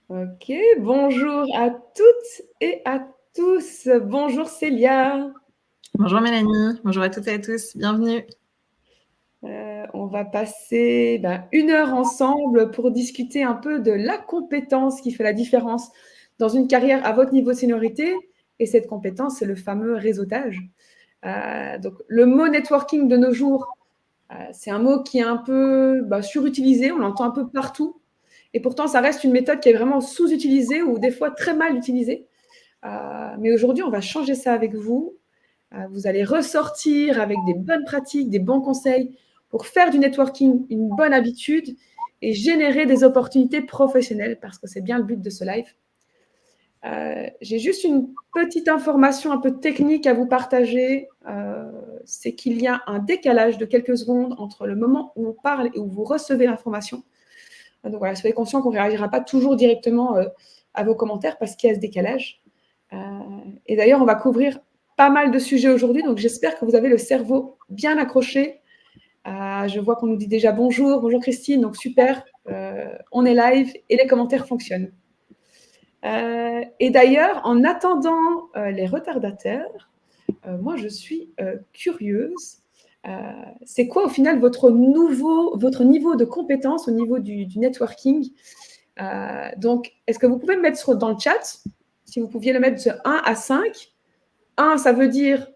Ok, bonjour à toutes et à tous. Bonjour Célia. Bonjour Mélanie, bonjour à toutes et à tous, bienvenue. On va passer 1 heure ensemble pour discuter un peu de la compétence qui fait la différence dans une carrière à votre niveau de seniorité. Et cette compétence, c'est le fameux réseautage. Donc, le mot networking de nos jours, c'est un mot qui est un peu surutilisé, on l'entend un peu partout. Et pourtant, ça reste une méthode qui est vraiment sous-utilisée ou des fois très mal utilisée. Mais aujourd'hui, on va changer ça avec vous. Vous allez ressortir avec des bonnes pratiques, des bons conseils pour faire du networking une bonne habitude et générer des opportunités professionnelles, parce que c'est bien le but de ce live. J'ai juste une petite information un peu technique à vous partager. C'est qu'il y a un décalage de quelques secondes entre le moment où on parle et où vous recevez l'information. Donc voilà, soyez conscient qu'on ne réagira pas toujours directement à vos commentaires parce qu'il y a ce décalage. Et d'ailleurs, on va couvrir pas mal de sujets aujourd'hui, donc j'espère que vous avez le cerveau bien accroché. Je vois qu'on nous dit déjà bonjour, bonjour Christine, donc super, on est live et les commentaires fonctionnent. Et d'ailleurs, en attendant les retardataires, moi je suis curieuse. C'est quoi au final votre niveau de compétence au niveau du networking? Donc, est-ce que vous pouvez me mettre dans le chat, si vous pouviez le mettre de 1 à 5? 1, ça veut dire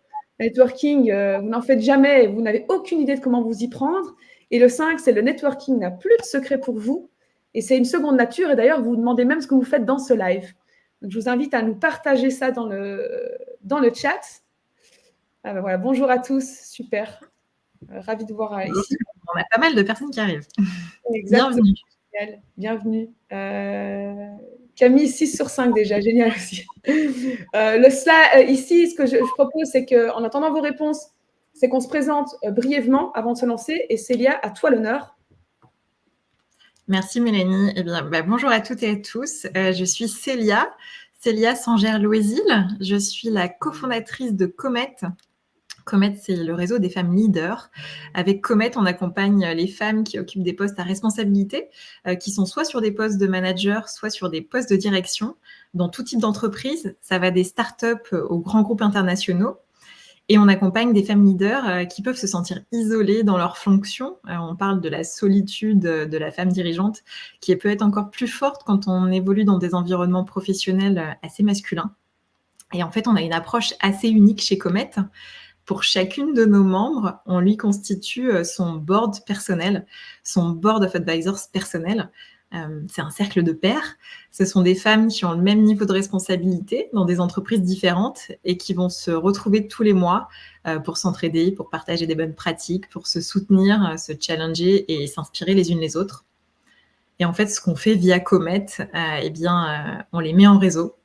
networking, vous n'en faites jamais, vous n'avez aucune idée de comment vous y prendre. Et le 5, c'est le networking n'a plus de secret pour vous. Et c'est une seconde nature. Et d'ailleurs, vous vous demandez même ce que vous faites dans ce live. Donc, je vous invite à nous partager ça dans le chat. Voilà, bonjour à tous, super. Ravi de vous voir ici. On a pas mal de personnes qui arrivent. Exactement, Bienvenue. génial, bienvenue. Camille, 6 sur 5 déjà, génial aussi. Ici, ce que je propose, c'est qu'en attendant vos réponses, c'est qu'on se présente brièvement avant de se lancer. Et Célia, à toi l'honneur. Merci Mélanie. Eh bien, bonjour à toutes et à tous. Je suis Célia Sangère-Loisil. Je suis la cofondatrice de Comet. Comet, c'est le réseau des femmes leaders. Avec Comet, on accompagne les femmes qui occupent des postes à responsabilité, qui sont soit sur des postes de manager, soit sur des postes de direction, dans tout type d'entreprise. Ça va des startups aux grands groupes internationaux. Et on accompagne des femmes leaders qui peuvent se sentir isolées dans leurs fonctions. On parle de la solitude de la femme dirigeante, qui peut être encore plus forte quand on évolue dans des environnements professionnels assez masculins. Et en fait, on a une approche assez unique chez Comet. Pour chacune de nos membres, on lui constitue son board personnel, son board of advisors personnel. C'est un cercle de pairs. Ce sont des femmes qui ont le même niveau de responsabilité dans des entreprises différentes et qui vont se retrouver tous les mois pour s'entraider, pour partager des bonnes pratiques, pour se soutenir, se challenger et s'inspirer les unes les autres. Et en fait, ce qu'on fait via Comet, on les met en réseau.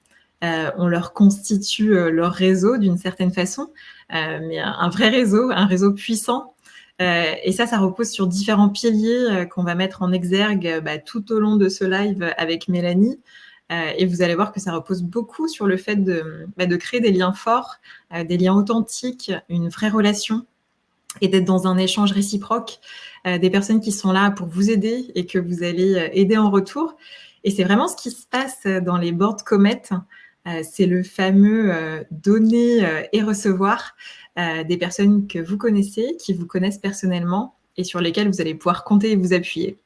On leur constitue leur réseau d'une certaine façon, mais un vrai réseau, un réseau puissant. Et ça repose sur différents piliers qu'on va mettre en exergue tout au long de ce live avec Mélanie. Et vous allez voir que ça repose beaucoup sur le fait de créer des liens forts, des liens authentiques, une vraie relation et d'être dans un échange réciproque, des personnes qui sont là pour vous aider et que vous allez aider en retour. Et c'est vraiment ce qui se passe dans les boards Comet. C'est le fameux donner et recevoir des personnes que vous connaissez, qui vous connaissent personnellement et sur lesquelles vous allez pouvoir compter et vous appuyer.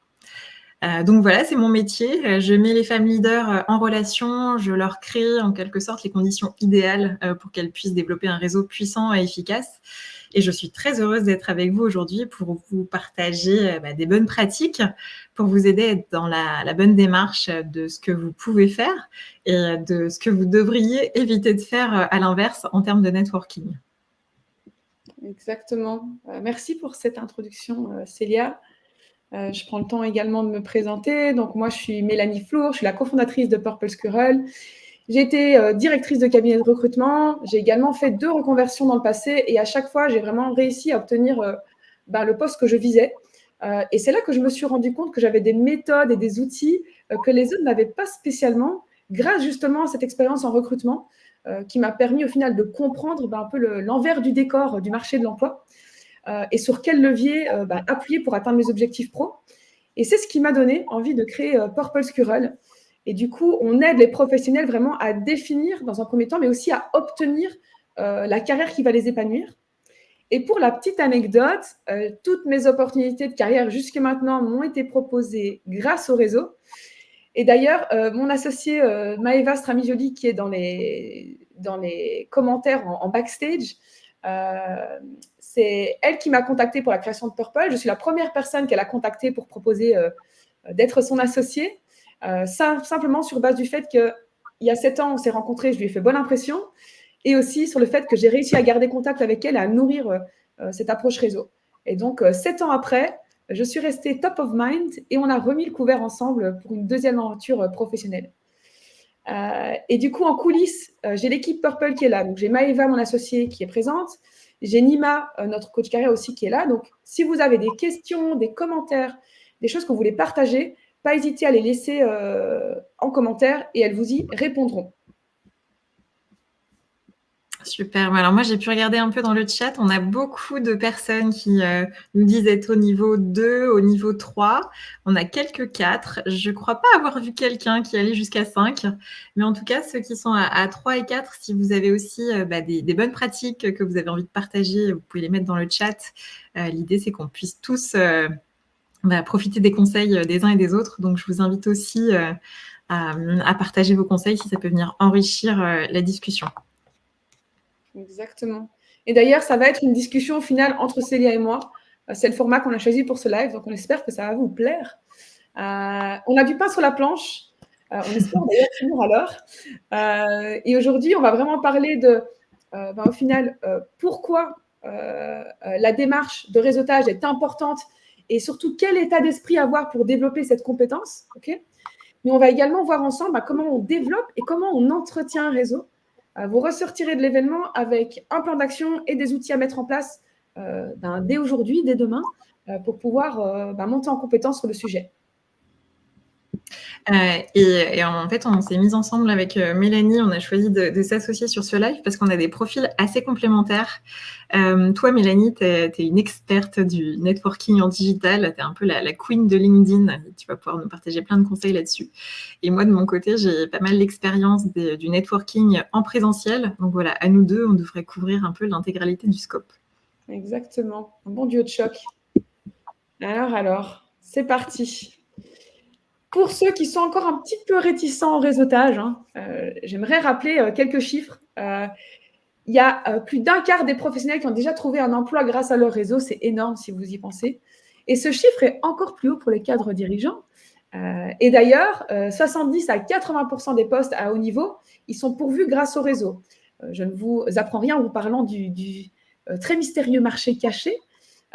Donc voilà, c'est mon métier. Je mets les femmes leaders en relation, je leur crée en quelque sorte les conditions idéales pour qu'elles puissent développer un réseau puissant et efficace. Et je suis très heureuse d'être avec vous aujourd'hui pour vous partager des bonnes pratiques, pour vous aider à être dans la bonne démarche de ce que vous pouvez faire et de ce que vous devriez éviter de faire à l'inverse en termes de networking. Exactement. Merci pour cette introduction, Célia. Je prends le temps également de me présenter. Donc, moi, je suis Mélanie Flour, je suis la cofondatrice de Purple Squirrel. J'ai été directrice de cabinet de recrutement. J'ai également fait 2 reconversions dans le passé et à chaque fois, j'ai vraiment réussi à obtenir le poste que je visais. Et c'est là que je me suis rendu compte que j'avais des méthodes et des outils que les autres n'avaient pas spécialement, grâce justement à cette expérience en recrutement qui m'a permis au final de comprendre un peu l'envers du décor du marché de l'emploi et sur quel levier appuyer pour atteindre mes objectifs pro. Et c'est ce qui m'a donné envie de créer Purple Squirrel. Et du coup, on aide les professionnels vraiment à définir dans un premier temps, mais aussi à obtenir la carrière qui va les épanouir. Et pour la petite anecdote, toutes mes opportunités de carrière jusque maintenant m'ont été proposées grâce au réseau. Et d'ailleurs, mon associée Maëva Stramijoli, qui est dans les commentaires en backstage, c'est elle qui m'a contactée pour la création de Purple. Je suis la première personne qu'elle a contactée pour proposer d'être son associée, simplement sur base du fait qu'il y a 7 ans, on s'est rencontrés, je lui ai fait bonne impression, et aussi sur le fait que j'ai réussi à garder contact avec elle et à nourrir cette approche réseau. Et donc, 7 ans après, je suis restée top of mind et on a remis le couvert ensemble pour une deuxième aventure professionnelle. Et du coup, en coulisses, j'ai l'équipe Purple qui est là. Donc, j'ai Maëva, mon associée, qui est présente. J'ai Nima, notre coach carrière aussi, qui est là. Donc, si vous avez des questions, des commentaires, des choses que vous voulez partager, pas hésiter à les laisser en commentaire et elles vous y répondront. Super. Alors moi, j'ai pu regarder un peu dans le chat. On a beaucoup de personnes qui nous disent être au niveau 2, au niveau 3. On a quelques 4. Je ne crois pas avoir vu quelqu'un qui allait jusqu'à 5. Mais en tout cas, ceux qui sont à 3 et 4, si vous avez aussi des bonnes pratiques que vous avez envie de partager, vous pouvez les mettre dans le chat. L'idée, c'est qu'on puisse tous profiter des conseils des uns et des autres. Donc, je vous invite aussi à partager vos conseils si ça peut venir enrichir la discussion. Exactement. Et d'ailleurs, ça va être une discussion au final entre Célia et moi. C'est le format qu'on a choisi pour ce live, donc on espère que ça va vous plaire. On a du pain sur la planche. On espère d'ailleurs finir à l'heure. Et aujourd'hui, on va vraiment parler de, au final, pourquoi la démarche de réseautage est importante et surtout quel état d'esprit avoir pour développer cette compétence. Okay, mais on va également voir ensemble comment on développe et comment on entretient un réseau. Vous ressortirez de l'événement avec un plan d'action et des outils à mettre en place dès aujourd'hui, dès demain, pour pouvoir monter en compétence sur le sujet. Et en fait, on s'est mis ensemble avec Mélanie, on a choisi de s'associer sur ce live parce qu'on a des profils assez complémentaires. Toi, Mélanie, tu es une experte du networking en digital, tu es un peu la queen de LinkedIn, tu vas pouvoir nous partager plein de conseils là-dessus. Et moi, de mon côté, j'ai pas mal d'expérience du networking en présentiel. Donc voilà, à nous deux, on devrait couvrir un peu l'intégralité du scope. Exactement, un bon duo de choc. Alors, c'est parti. Pour ceux qui sont encore un petit peu réticents au réseautage, j'aimerais rappeler quelques chiffres. Il y a plus d'un quart des professionnels qui ont déjà trouvé un emploi grâce à leur réseau. C'est énorme si vous y pensez. Et ce chiffre est encore plus haut pour les cadres dirigeants. Et d'ailleurs, 70 à 80% des postes à haut niveau, ils sont pourvus grâce au réseau. Je ne vous apprends rien en vous parlant du très mystérieux marché caché,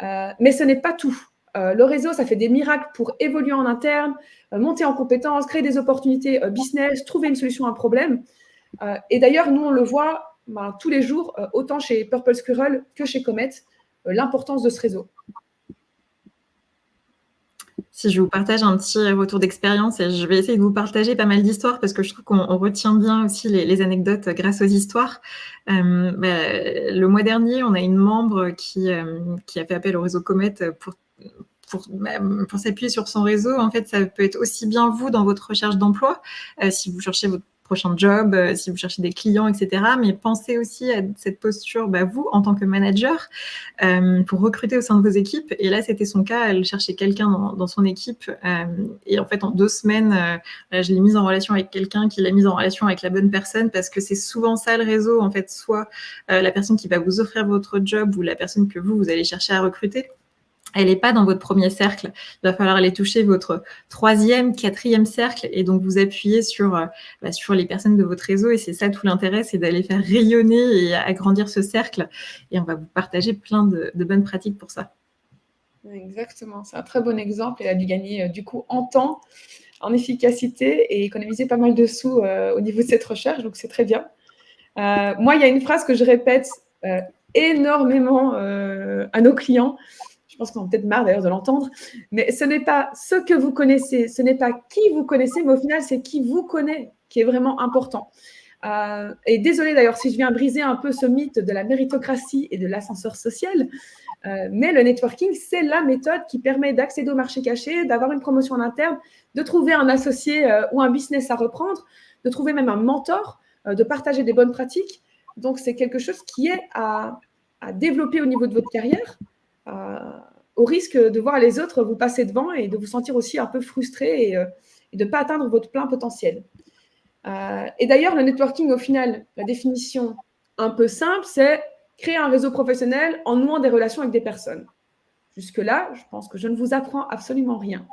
mais ce n'est pas tout. Le réseau, ça fait des miracles pour évoluer en interne, monter en compétences, créer des opportunités business, trouver une solution à un problème. Et d'ailleurs, nous, on le voit tous les jours, autant chez Purple Squirrel que chez Comet, l'importance de ce réseau. Si je vous partage un petit retour d'expérience, et je vais essayer de vous partager pas mal d'histoires parce que je trouve qu'on retient bien aussi les anecdotes grâce aux histoires. Le mois dernier, on a une membre qui a fait appel au réseau Comet pour s'appuyer sur son réseau. En fait, ça peut être aussi bien vous dans votre recherche d'emploi, si vous cherchez votre prochain job, si vous cherchez des clients, etc. Mais pensez aussi à cette posture, vous, en tant que manager, pour recruter au sein de vos équipes. Et là, c'était son cas. Elle cherchait quelqu'un dans son équipe. Et en fait, en 2 semaines, je l'ai mise en relation avec quelqu'un qui l'a mise en relation avec la bonne personne parce que c'est souvent ça le réseau. En fait, soit la personne qui va vous offrir votre job ou la personne que vous allez chercher à recruter. Elle n'est pas dans votre premier cercle. Il va falloir aller toucher votre 3e, 4e cercle et donc vous appuyer sur les personnes de votre réseau. Et c'est ça tout l'intérêt, c'est d'aller faire rayonner et agrandir ce cercle. Et on va vous partager plein de bonnes pratiques pour ça. Exactement, c'est un très bon exemple. Elle a dû gagner du coup en temps, en efficacité et économiser pas mal de sous au niveau de cette recherche. Donc, c'est très bien. Moi, il y a une phrase que je répète énormément à nos clients. Je pense qu'on a peut-être marre d'ailleurs de l'entendre, mais ce n'est pas ce que vous connaissez, ce n'est pas qui vous connaissez, mais au final, c'est qui vous connaît qui est vraiment important. Et désolée d'ailleurs si je viens briser un peu ce mythe de la méritocratie et de l'ascenseur social, mais le networking, c'est la méthode qui permet d'accéder au marché caché, d'avoir une promotion en interne, de trouver un associé ou un business à reprendre, de trouver même un mentor, de partager des bonnes pratiques. Donc, c'est quelque chose qui est à développer au niveau de votre carrière, au risque de voir les autres vous passer devant et de vous sentir aussi un peu frustré et de ne pas atteindre votre plein potentiel. Et d'ailleurs, le networking, au final, la définition un peu simple, c'est créer un réseau professionnel en nouant des relations avec des personnes. Jusque-là, je pense que je ne vous apprends absolument rien.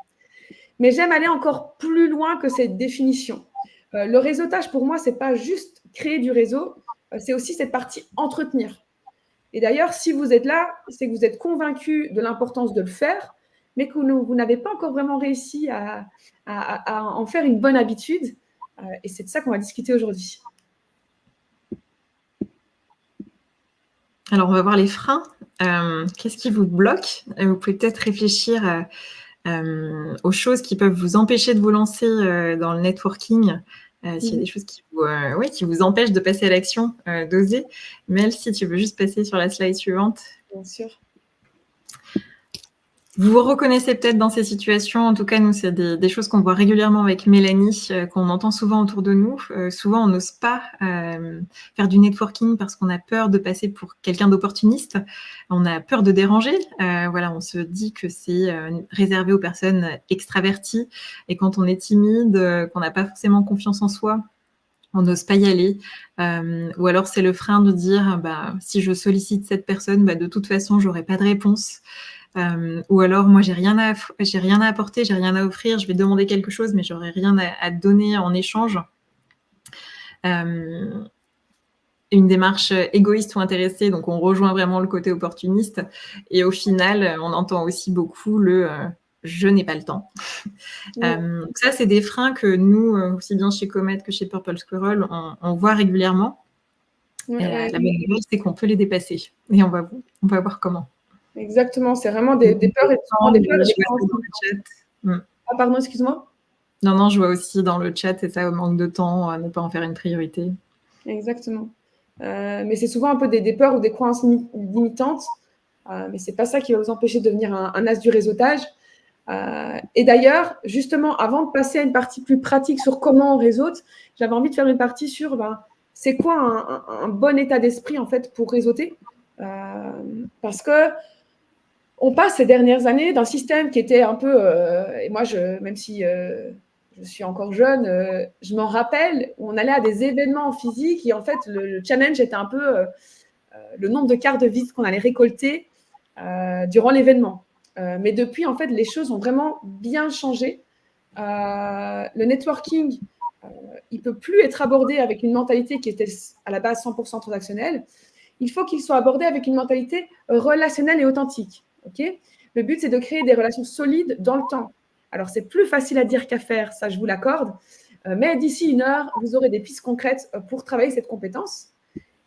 Mais j'aime aller encore plus loin que cette définition. Le réseautage, pour moi, ce n'est pas juste créer du réseau, c'est aussi cette partie entretenir. Et d'ailleurs, si vous êtes là, c'est que vous êtes convaincu de l'importance de le faire, mais que vous n'avez pas encore vraiment réussi à en faire une bonne habitude. Et c'est de ça qu'on va discuter aujourd'hui. Alors, on va voir les freins. Qu'est-ce qui vous bloque? Vous pouvez peut-être réfléchir aux choses qui peuvent vous empêcher de vous lancer dans le networking. S'il y a des choses qui vous empêchent de passer à l'action, d'oser. Mel, si tu veux juste passer sur la slide suivante. Bien sûr. Vous vous reconnaissez peut-être dans ces situations. En tout cas, nous, c'est des choses qu'on voit régulièrement avec Mélanie, qu'on entend souvent autour de nous. Souvent, on n'ose pas faire du networking parce qu'on a peur de passer pour quelqu'un d'opportuniste. On a peur de déranger. Voilà, on se dit que c'est réservé aux personnes extraverties. Et quand on est timide, qu'on n'a pas forcément confiance en soi, on n'ose pas y aller. Ou alors, c'est le frein de dire si je sollicite cette personne, de toute façon, j'aurai pas de réponse. Ou alors, moi, j'ai rien à apporter, j'ai rien à offrir, je vais demander quelque chose, mais j'aurai rien à donner en échange. Une démarche égoïste ou intéressée, donc on rejoint vraiment le côté opportuniste. Et au final, on entend aussi beaucoup le je n'ai pas le temps. Donc ça, c'est des freins que nous, aussi bien chez Comet que chez Purple Squirrel, on voit régulièrement. La bonne nouvelle, c'est qu'on peut les dépasser. Et on va voir comment. Exactement, c'est vraiment des peurs et des peurs. Ah, pardon, excuse-moi. Non, je vois aussi dans le chat, c'est ça, au manque de temps, ne pas en faire une priorité. Exactement. Mais c'est souvent un peu des peurs ou des croyances limitantes, mais c'est pas ça qui va vous empêcher de devenir un as du réseautage. Et d'ailleurs, justement, avant de passer à une partie plus pratique sur comment on réseaute, j'avais envie de faire une partie sur c'est quoi un bon état d'esprit en fait pour réseauter, parce que on passe ces dernières années d'un système qui était un peu, et moi, même si je suis encore jeune, je m'en rappelle, on allait à des événements physiques et en fait, le challenge était un peu le nombre de cartes de visite qu'on allait récolter durant l'événement. Mais depuis, en fait, les choses ont vraiment bien changé. Le networking, il ne peut plus être abordé avec une mentalité qui était à la base 100% transactionnelle. Il faut qu'il soit abordé avec une mentalité relationnelle et authentique. Okay, le but, c'est de créer des relations solides dans le temps. Alors, c'est plus facile à dire qu'à faire, ça, je vous l'accorde. Mais d'ici 1 heure, vous aurez des pistes concrètes pour travailler cette compétence.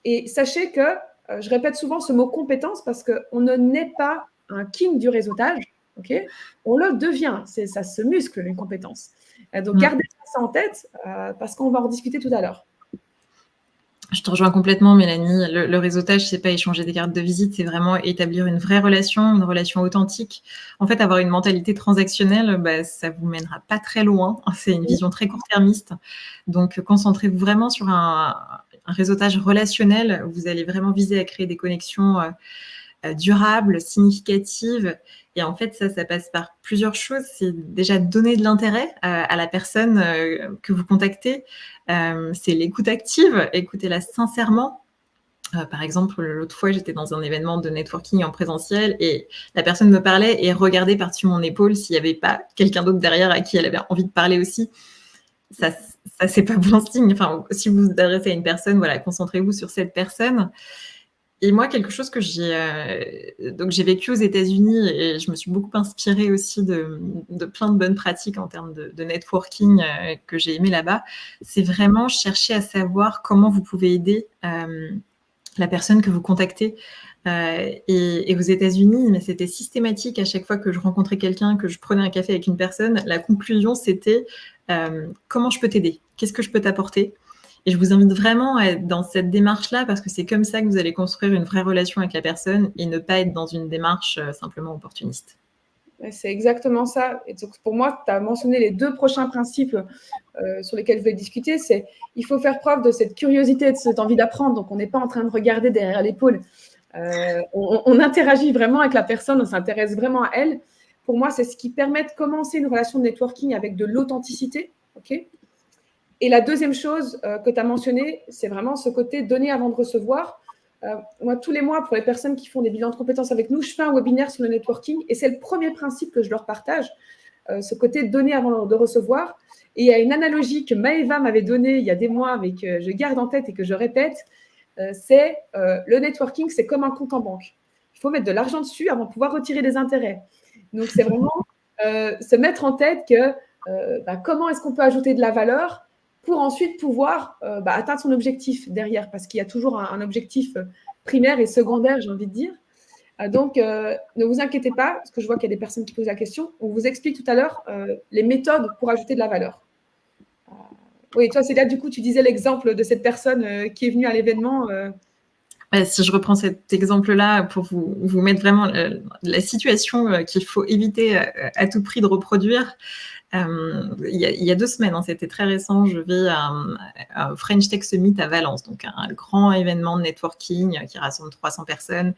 Et sachez que, je répète souvent ce mot compétence parce qu'on ne naît pas un king du réseautage. Okay, on le devient. Ça se muscle, une compétence. Donc, gardez ça en tête parce qu'on va en discuter tout à l'heure. Je te rejoins complètement, Mélanie. Le réseautage, c'est pas échanger des cartes de visite, c'est vraiment établir une vraie relation, une relation authentique. En fait, avoir une mentalité transactionnelle, ça vous mènera pas très loin. C'est une vision très court-termiste. Donc, concentrez-vous vraiment sur un réseautage relationnel. Vous allez vraiment viser à créer des connexions durables, significatives. Et en fait, ça passe par plusieurs choses. C'est déjà donner de l'intérêt à la personne que vous contactez. C'est l'écoute active, écoutez-la sincèrement. Par exemple, l'autre fois, j'étais dans un événement de networking en présentiel et la personne me parlait et regardait par-dessus mon épaule s'il n'y avait pas quelqu'un d'autre derrière à qui elle avait envie de parler aussi. Ça c'est pas bon signe. Enfin, si vous vous adressez à une personne, voilà, concentrez-vous sur cette personne. Et moi, quelque chose que j'ai vécu aux États-Unis et je me suis beaucoup inspirée aussi de plein de bonnes pratiques en termes de networking que j'ai aimé là-bas, c'est vraiment chercher à savoir comment vous pouvez aider la personne que vous contactez. Et aux États-Unis, mais c'était systématique à chaque fois que je rencontrais quelqu'un, que je prenais un café avec une personne, la conclusion c'était comment je peux t'aider, qu'est-ce que je peux t'apporter. Et je vous invite vraiment à être dans cette démarche-là parce que c'est comme ça que vous allez construire une vraie relation avec la personne et ne pas être dans une démarche simplement opportuniste. C'est exactement ça. Et donc, pour moi, tu as mentionné les 2 prochains principes sur lesquels je voulais discuter. C'est il faut faire preuve de cette curiosité, de cette envie d'apprendre. Donc, on n'est pas en train de regarder derrière l'épaule. On interagit vraiment avec la personne, on s'intéresse vraiment à elle. Pour moi, c'est ce qui permet de commencer une relation de networking avec de l'authenticité. Okay, et la deuxième chose que tu as mentionnée, c'est vraiment ce côté donner avant de recevoir. Moi, tous les mois, pour les personnes qui font des bilans de compétences avec nous, je fais un webinaire sur le networking et c'est le premier principe que je leur partage, ce côté donner avant de recevoir. Et il y a une analogie que Maëva m'avait donnée il y a des mois, mais que je garde en tête et que je répète, c'est le networking, c'est comme un compte en banque. Il faut mettre de l'argent dessus avant de pouvoir retirer des intérêts. Donc, c'est vraiment se mettre en tête que comment est-ce qu'on peut ajouter de la valeur pour ensuite pouvoir atteindre son objectif derrière, parce qu'il y a toujours un objectif primaire et secondaire, j'ai envie de dire. Donc, ne vous inquiétez pas, parce que je vois qu'il y a des personnes qui posent la question. On vous explique tout à l'heure les méthodes pour ajouter de la valeur. Oui, toi, Célia, du coup, tu disais l'exemple de cette personne qui est venue à l'événement. Si je reprends cet exemple-là pour vous mettre vraiment la situation qu'il faut éviter à tout prix de reproduire, il y a 2 semaines, c'était très récent, je vais à un French Tech Summit à Valence, donc un grand événement de networking qui rassemble 300 personnes.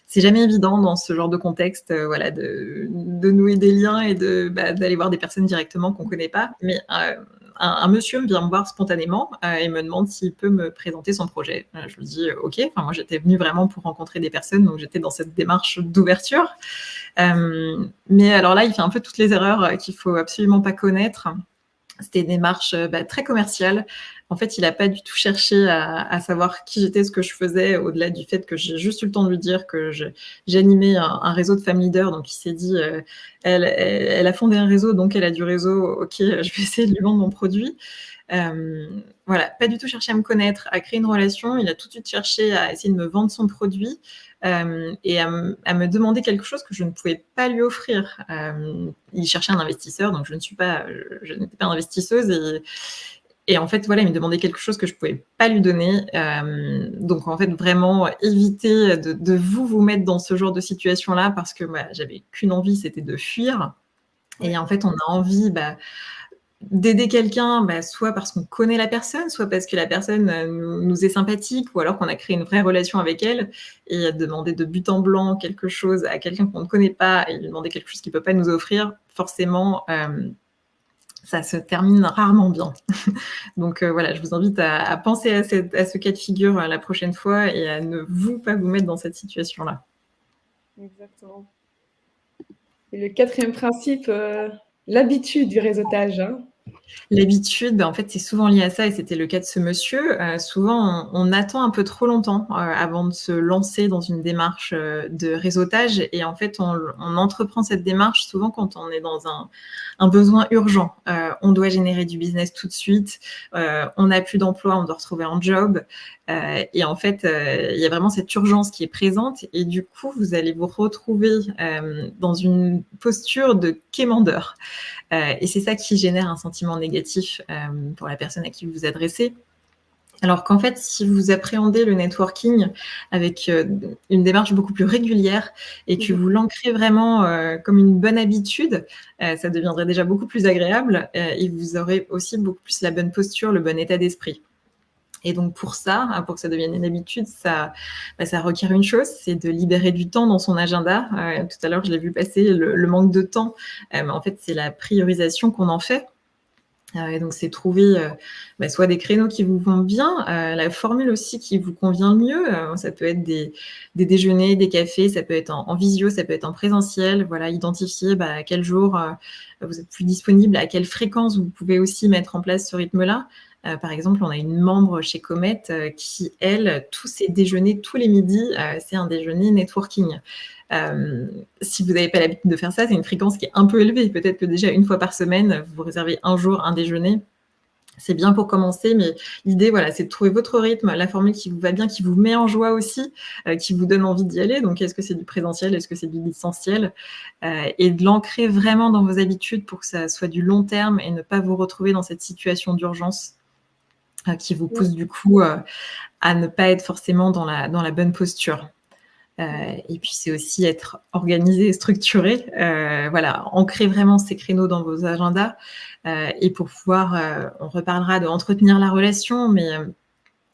C'est jamais évident dans ce genre de contexte, de nouer des liens et d'aller voir des personnes directement qu'on connaît pas. Mais un monsieur vient me voir spontanément et me demande s'il peut me présenter son projet. Je lui dis OK. Enfin, moi, j'étais venue vraiment pour rencontrer des personnes, donc j'étais dans cette démarche d'ouverture. Mais alors là, il fait un peu toutes les erreurs qu'il faut absolument pas connaître. C'était une démarche très commerciale. En fait, il n'a pas du tout cherché à savoir qui j'étais, ce que je faisais, au-delà du fait que j'ai juste eu le temps de lui dire que j'animais un réseau de femmes leaders. Donc, il s'est dit, elle a fondé un réseau, donc elle a du réseau. OK, je vais essayer de lui vendre mon produit. Voilà, pas du tout cherché à me connaître, à créer une relation. Il a tout de suite cherché à essayer de me vendre son produit et à me demander quelque chose que je ne pouvais pas lui offrir. Il cherchait un investisseur, donc je n'étais pas investisseuse et en fait, voilà, il me demandait quelque chose que je ne pouvais pas lui donner. Donc, en fait, vraiment éviter de vous mettre dans ce genre de situation-là parce que j'avais qu'une envie, c'était de fuir. Et en fait, on a envie d'aider quelqu'un, soit parce qu'on connaît la personne, soit parce que la personne nous est sympathique, ou alors qu'on a créé une vraie relation avec elle, et demander de but en blanc quelque chose à quelqu'un qu'on ne connaît pas, et lui demander quelque chose qu'il ne peut pas nous offrir, forcément, ça se termine rarement bien. Donc voilà, je vous invite à penser à ce cas de figure la prochaine fois, et à ne pas vous mettre dans cette situation-là. Exactement. Et le 4e principe, l'habitude du réseautage. L'habitude, en fait, c'est souvent lié à ça et c'était le cas de ce monsieur. Souvent, on attend un peu trop longtemps avant de se lancer dans une démarche de réseautage et en fait, on entreprend cette démarche souvent quand on est dans un besoin urgent. On doit générer du business tout de suite, on n'a plus d'emploi, on doit retrouver un job et en fait, il y a vraiment cette urgence qui est présente et du coup, vous allez vous retrouver dans une posture de quémandeur. Et c'est ça qui génère un sentiment négatif pour la personne à qui vous vous adressez. Alors qu'en fait, si vous appréhendez le networking avec une démarche beaucoup plus régulière et que vous l'ancrez vraiment comme une bonne habitude, ça deviendrait déjà beaucoup plus agréable et vous aurez aussi beaucoup plus la bonne posture, le bon état d'esprit. Et donc pour ça, pour que ça devienne une habitude, ça requiert une chose, c'est de libérer du temps dans son agenda. Tout à l'heure, je l'ai vu passer, le manque de temps. Mais en fait, c'est la priorisation qu'on en fait. Et donc, c'est trouver soit des créneaux qui vous vont bien, la formule aussi qui vous convient le mieux. Ça peut être des déjeuners, des cafés, ça peut être en visio, ça peut être en présentiel. Voilà, identifier à quel jour vous êtes plus disponible, à quelle fréquence vous pouvez aussi mettre en place ce rythme-là. Par exemple, on a une membre chez Comet qui, elle, tous ses déjeuners, tous les midis, c'est un déjeuner networking. Si vous n'avez pas l'habitude de faire ça, c'est une fréquence qui est un peu élevée. Peut-être que déjà une fois par semaine, vous réservez un jour un déjeuner. C'est bien pour commencer, mais l'idée, voilà, c'est de trouver votre rythme, la formule qui vous va bien, qui vous met en joie aussi, qui vous donne envie d'y aller. Donc, est-ce que c'est du présentiel, est-ce que c'est du distanciel et de l'ancrer vraiment dans vos habitudes pour que ça soit du long terme et ne pas vous retrouver dans cette situation d'urgence. qui vous pousse du coup à ne pas être forcément dans la bonne posture. Et puis, c'est aussi être organisé et structuré. Voilà, ancrer vraiment ces créneaux dans vos agendas. Et pour pouvoir, on reparlera de entretenir la relation, mais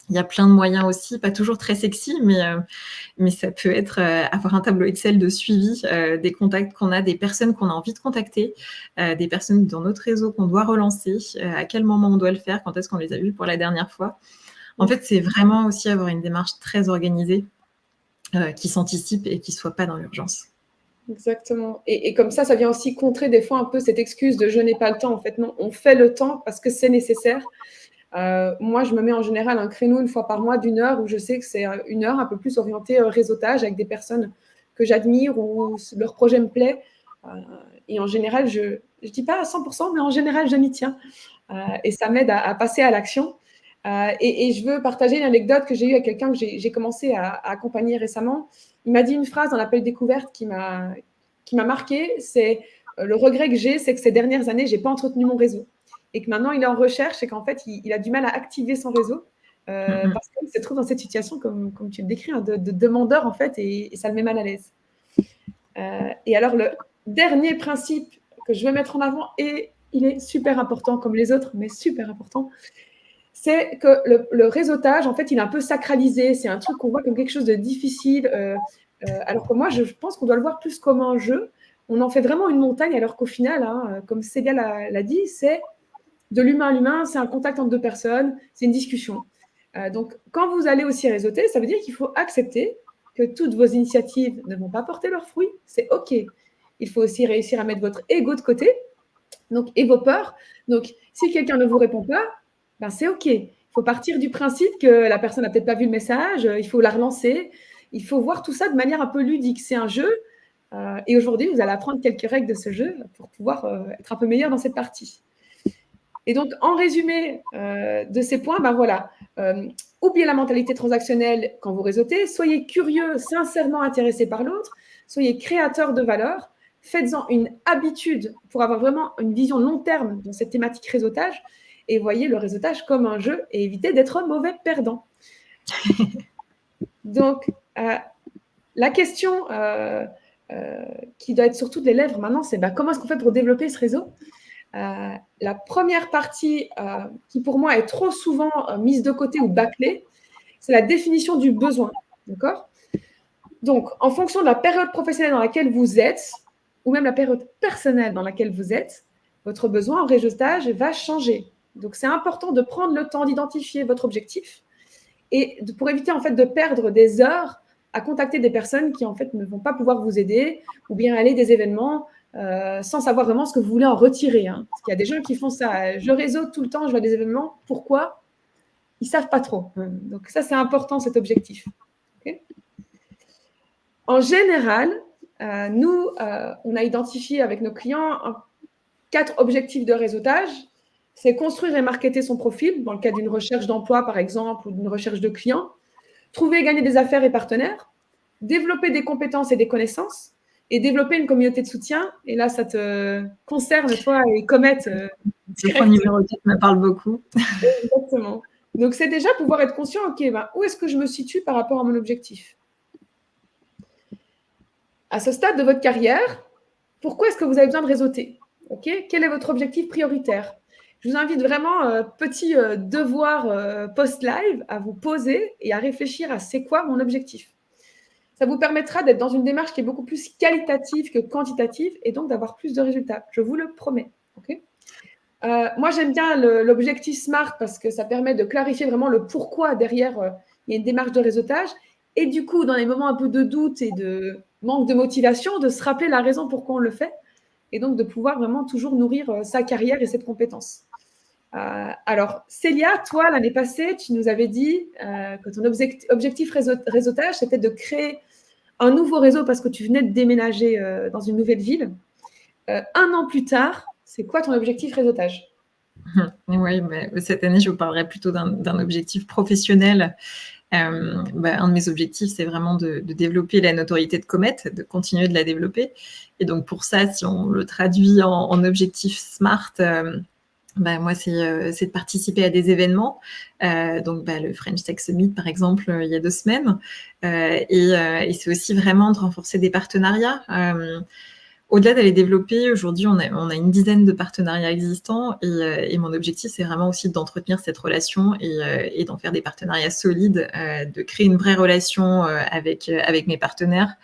il y a plein de moyens aussi, pas toujours très sexy, mais ça peut être avoir un tableau Excel de suivi des contacts qu'on a, des personnes qu'on a envie de contacter, des personnes dans notre réseau qu'on doit relancer, à quel moment on doit le faire, quand est-ce qu'on les a vus pour la dernière fois. En fait, c'est vraiment aussi avoir une démarche très organisée qui s'anticipe et qui ne soit pas dans l'urgence. Exactement. Et comme ça vient aussi contrer des fois un peu cette excuse de je n'ai pas le temps. En fait, non, on fait le temps parce que c'est nécessaire. Moi, je me mets en général un créneau une fois par mois d'1 heure où je sais que c'est 1 heure un peu plus orientée réseautage avec des personnes que j'admire ou leur projet me plaît. Et en général, je ne dis pas à 100%, mais en général, je m'y tiens. Et ça m'aide à passer à l'action. Et je veux partager une anecdote que j'ai eue avec quelqu'un que j'ai commencé à accompagner récemment. Il m'a dit une phrase dans l'appel découverte qui m'a marquée. C'est le regret que j'ai, c'est que ces dernières années, je n'ai pas entretenu mon réseau. Et que maintenant, il est en recherche et qu'en fait, il a du mal à activer son réseau parce qu'il se trouve dans cette situation, comme tu le décris, hein, de demandeur, en fait, et ça le met mal à l'aise. Et alors, le dernier principe que je veux mettre en avant, et il est super important comme les autres, mais super important, c'est que le réseautage, en fait, il est un peu sacralisé. C'est un truc qu'on voit comme quelque chose de difficile. Alors que moi, je pense qu'on doit le voir plus comme un jeu. On en fait vraiment une montagne, alors qu'au final, hein, comme Célia l'a dit, c'est de l'humain à l'humain, c'est un contact entre deux personnes, c'est une discussion. Donc, quand vous allez aussi réseauter, ça veut dire qu'il faut accepter que toutes vos initiatives ne vont pas porter leurs fruits. C'est OK. Il faut aussi réussir à mettre votre ego de côté, donc, et vos peurs. Donc, si quelqu'un ne vous répond pas, ben c'est OK. Il faut partir du principe que la personne n'a peut-être pas vu le message, il faut la relancer. Il faut voir tout ça de manière un peu ludique. C'est un jeu. Et aujourd'hui, vous allez apprendre quelques règles de ce jeu pour pouvoir être un peu meilleur dans cette partie. Et donc, en résumé de ces points, ben voilà, oubliez la mentalité transactionnelle quand vous réseautez, soyez curieux, sincèrement intéressé par l'autre, soyez créateur de valeur, faites-en une habitude pour avoir vraiment une vision long terme dans cette thématique réseautage et voyez le réseautage comme un jeu et évitez d'être mauvais perdant. Donc, la question qui doit être surtout de l'élève maintenant, c'est comment est-ce qu'on fait pour développer ce réseau ? La première partie qui pour moi est trop souvent mise de côté ou bâclée, c'est la définition du besoin. D'accord ? Donc, en fonction de la période professionnelle dans laquelle vous êtes, ou même la période personnelle dans laquelle vous êtes, votre besoin en réseautage va changer. Donc, c'est important de prendre le temps d'identifier votre objectif et pour éviter en fait de perdre des heures à contacter des personnes qui en fait ne vont pas pouvoir vous aider ou bien aller des événements sans savoir vraiment ce que vous voulez en retirer. Hein. Parce qu'il y a des gens qui font ça. Je réseaute tout le temps, je vais à des événements. Pourquoi ? Ils ne savent pas trop. Donc ça, c'est important, cet objectif. Okay ? En général, nous, on a identifié avec nos clients 4 objectifs de réseautage. C'est construire et marketer son profil dans le cadre d'une recherche d'emploi, par exemple, ou d'une recherche de clients. Trouver et gagner des affaires et partenaires. Développer des compétences et des connaissances. Et développer une communauté de soutien. Et là, ça te concerne, toi, et Comet. Ce point numéro 4 me parle beaucoup. Exactement. Donc, c'est déjà pouvoir être conscient, OK, où est-ce que je me situe par rapport à mon objectif ? À ce stade de votre carrière, pourquoi est-ce que vous avez besoin de réseauter ? OK ? Quel est votre objectif prioritaire ? Je vous invite vraiment, petit devoir post-live, à vous poser et à réfléchir à c'est quoi mon objectif. Ça vous permettra d'être dans une démarche qui est beaucoup plus qualitative que quantitative et donc d'avoir plus de résultats. Je vous le promets. Okay ? Moi, j'aime bien l'objectif SMART parce que ça permet de clarifier vraiment le pourquoi derrière il y a une démarche de réseautage. Et du coup, dans les moments un peu de doute et de manque de motivation, de se rappeler la raison pourquoi on le fait et donc de pouvoir vraiment toujours nourrir sa carrière et cette compétence. Alors, Célia, toi, l'année passée, tu nous avais dit que ton objectif réseautage, c'était de créer un nouveau réseau parce que tu venais de déménager dans une nouvelle ville. 1 an plus tard, c'est quoi ton objectif réseautage ? Oui, cette année, je vous parlerai plutôt d'un objectif professionnel. Un de mes objectifs, c'est vraiment de développer la notoriété de Comet, de continuer de la développer. Et donc, pour ça, si on le traduit en objectif SMART, Moi, c'est de participer à des événements. Donc, le French Tech Summit, par exemple, il y a 2 semaines. Et c'est aussi vraiment de renforcer des partenariats. Au-delà d'aller développer, aujourd'hui, on a une dizaine de partenariats existants et mon objectif, c'est vraiment aussi d'entretenir cette relation et d'en faire des partenariats solides, de créer une vraie relation avec mes partenaires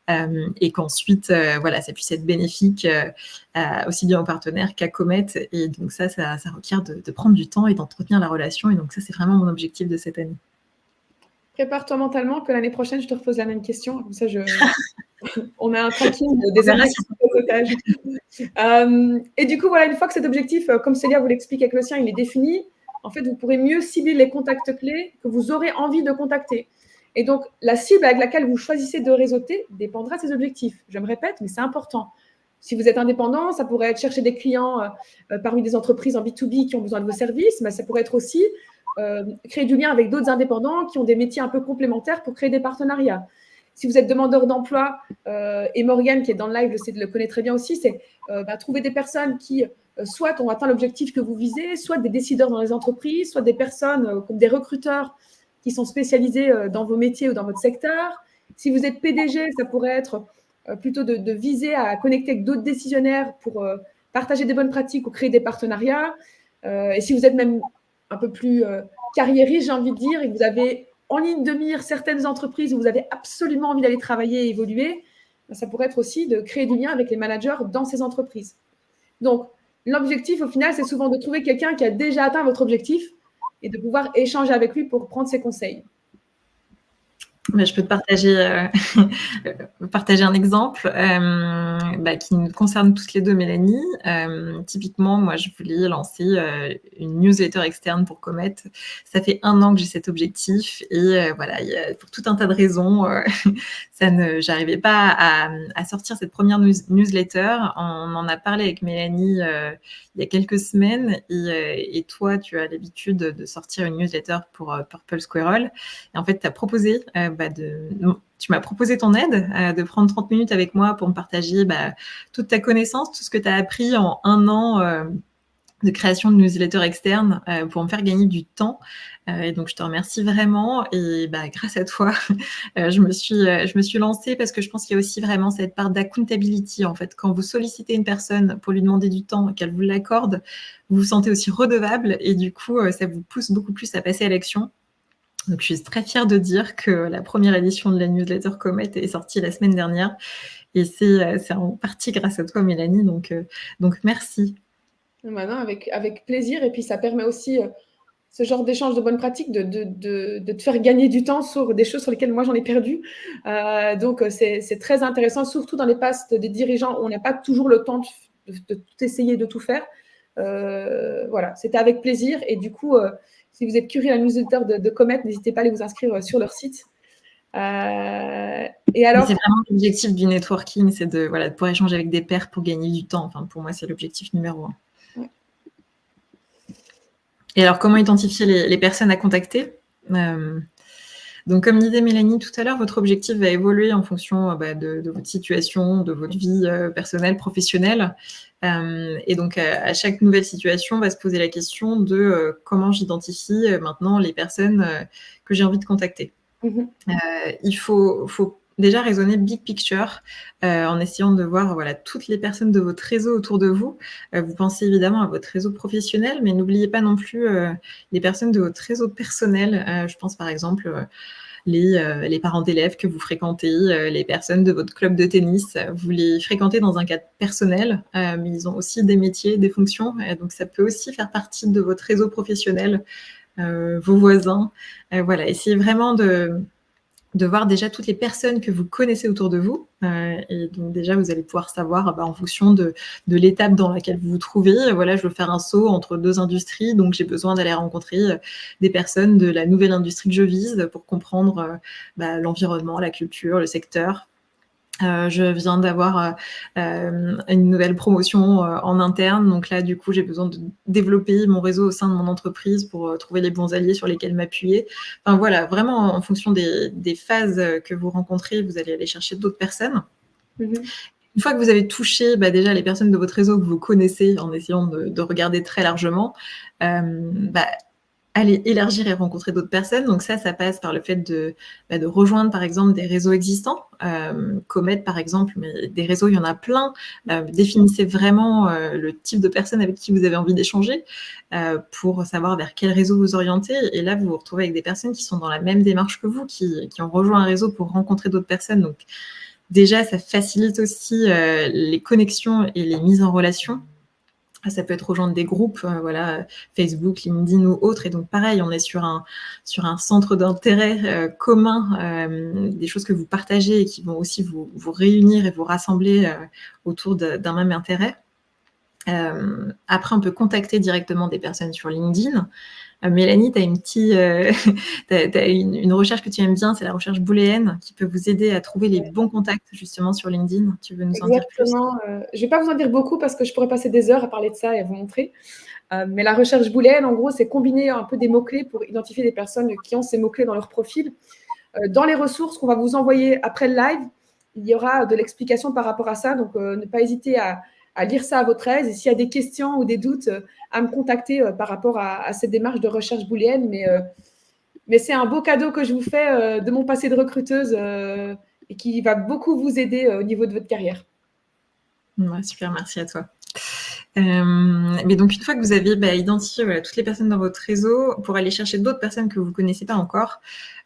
et qu'ensuite, ça puisse être bénéfique aussi bien aux partenaires qu'à Comet. Et donc ça requiert de prendre du temps et d'entretenir la relation. Et donc ça, c'est vraiment mon objectif de cette année. Prépare-toi mentalement que l'année prochaine, je te repose la même question. Comme ça, on a un tracking des années qui sont au otage. Et du coup, voilà, une fois que cet objectif, comme Célia vous l'explique avec le sien, il est défini, en fait, vous pourrez mieux cibler les contacts clés que vous aurez envie de contacter. Et donc, la cible avec laquelle vous choisissez de réseauter dépendra de ces objectifs. Je me répète, mais c'est important. Si vous êtes indépendant, ça pourrait être chercher des clients parmi des entreprises en B2B qui ont besoin de vos services, mais ça pourrait être aussi créer du lien avec d'autres indépendants qui ont des métiers un peu complémentaires pour créer des partenariats. Si vous êtes demandeur d'emploi, et Morgane, qui est dans le live, le connaît très bien aussi, c'est trouver des personnes qui, soit ont atteint l'objectif que vous visez, soit des décideurs dans les entreprises, soit des personnes comme des recruteurs qui sont spécialisés dans vos métiers ou dans votre secteur. Si vous êtes PDG, ça pourrait être plutôt de viser à connecter avec d'autres décisionnaires pour partager des bonnes pratiques ou créer des partenariats. Et si vous êtes même un peu plus carriériste, j'ai envie de dire, et que vous avez en ligne de mire certaines entreprises où vous avez absolument envie d'aller travailler et évoluer, ça pourrait être aussi de créer du lien avec les managers dans ces entreprises. Donc, l'objectif, au final, c'est souvent de trouver quelqu'un qui a déjà atteint votre objectif et de pouvoir échanger avec lui pour prendre ses conseils. Mais je peux te partager un exemple qui nous concerne toutes les deux, Mélanie. Typiquement, moi, je voulais lancer une newsletter externe pour Comet. Ça fait 1 an que j'ai cet objectif et pour tout un tas de raisons, j'arrivais pas à sortir cette première newsletter. On en a parlé avec Mélanie il y a quelques semaines et toi, tu as l'habitude de sortir une newsletter pour Purple Squirrel. Et en fait, tu m'as proposé ton aide, de prendre 30 minutes avec moi pour me partager toute ta connaissance, tout ce que tu as appris en 1 an de création de newsletter externe pour me faire gagner du temps. Et donc, je te remercie vraiment. Et grâce à toi, je me suis lancée parce que je pense qu'il y a aussi vraiment cette part d'accountability. En fait, quand vous sollicitez une personne pour lui demander du temps et qu'elle vous l'accorde, vous vous sentez aussi redevable et du coup, ça vous pousse beaucoup plus à passer à l'action. Donc, je suis très fière de dire que la première édition de la newsletter Comet est sortie la semaine dernière. Et c'est en partie grâce à toi, Mélanie. Donc merci. Maintenant, avec plaisir. Et puis, ça permet aussi ce genre d'échange de bonnes pratiques de te faire gagner du temps sur des choses sur lesquelles moi, j'en ai perdu. Donc, c'est très intéressant, surtout dans les postes des dirigeants où on n'a pas toujours le temps de tout essayer, de tout faire. Voilà, c'était avec plaisir. Et du coup, si vous êtes curieux à la newsletter de Comet, n'hésitez pas à aller vous inscrire sur leur site. Et alors, c'est vraiment l'objectif du networking, c'est de pouvoir échanger avec des pairs pour gagner du temps. Enfin, pour moi, c'est l'objectif numéro 1. Ouais. Et alors, comment identifier les personnes à contacter ? Donc, comme disait Mélanie tout à l'heure, votre objectif va évoluer en fonction de votre situation, de votre vie personnelle, professionnelle. Et donc, à chaque nouvelle situation, on va se poser la question de comment j'identifie maintenant les personnes que j'ai envie de contacter. Il faut déjà raisonner big picture en essayant de voir toutes les personnes de votre réseau autour de vous. Vous pensez évidemment à votre réseau professionnel, mais n'oubliez pas non plus les personnes de votre réseau personnel. Je pense par exemple les parents d'élèves que vous fréquentez, les personnes de votre club de tennis. Vous les fréquentez dans un cadre personnel, mais ils ont aussi des métiers, des fonctions. Donc, ça peut aussi faire partie de votre réseau professionnel, vos voisins. Essayez vraiment de voir déjà toutes les personnes que vous connaissez autour de vous. Et donc déjà, vous allez pouvoir savoir en fonction de l'étape dans laquelle vous vous trouvez. Je veux faire un saut entre 2 industries, donc j'ai besoin d'aller rencontrer des personnes de la nouvelle industrie que je vise pour comprendre l'environnement, la culture, le secteur. Je viens d'avoir une nouvelle promotion en interne. Donc là, du coup, j'ai besoin de développer mon réseau au sein de mon entreprise pour trouver les bons alliés sur lesquels m'appuyer. Enfin, vraiment, en fonction des phases que vous rencontrez, vous allez aller chercher d'autres personnes. Une fois que vous avez touché déjà les personnes de votre réseau que vous connaissez, en essayant de regarder très largement, aller élargir et rencontrer d'autres personnes. Donc ça passe par le fait de rejoindre, par exemple, des réseaux existants. Comet, par exemple, mais des réseaux, il y en a plein. Définissez vraiment le type de personnes avec qui vous avez envie d'échanger pour savoir vers quel réseau vous orienter. Et là, vous vous retrouvez avec des personnes qui sont dans la même démarche que vous, qui ont rejoint un réseau pour rencontrer d'autres personnes. Donc déjà, ça facilite aussi les connexions et les mises en relation. Ça peut être rejoindre des groupes, voilà, Facebook, LinkedIn ou autres. Et donc, pareil, on est sur un centre d'intérêt commun, des choses que vous partagez et qui vont aussi vous réunir et vous rassembler autour d'un même intérêt. Après, on peut contacter directement des personnes sur LinkedIn. Mélanie, tu as une recherche que tu aimes bien, c'est la recherche booléenne qui peut vous aider à trouver les bons contacts justement sur LinkedIn. Tu veux nous en dire plus? Exactement. Je ne vais pas vous en dire beaucoup parce que je pourrais passer des heures à parler de ça et à vous montrer. Mais la recherche booléenne, en gros, c'est combiner un peu des mots-clés pour identifier des personnes qui ont ces mots-clés dans leur profil. Dans les ressources qu'on va vous envoyer après le live, il y aura de l'explication par rapport à ça. Donc, ne pas hésiter à lire ça à votre aise. Et s'il y a des questions ou des doutes, à me contacter par rapport à cette démarche de recherche booléenne. Mais c'est un beau cadeau que je vous fais de mon passé de recruteuse et qui va beaucoup vous aider au niveau de votre carrière. Ouais, super, merci à toi. Mais donc, une fois que vous avez identifié toutes les personnes dans votre réseau, pour aller chercher d'autres personnes que vous ne connaissez pas encore,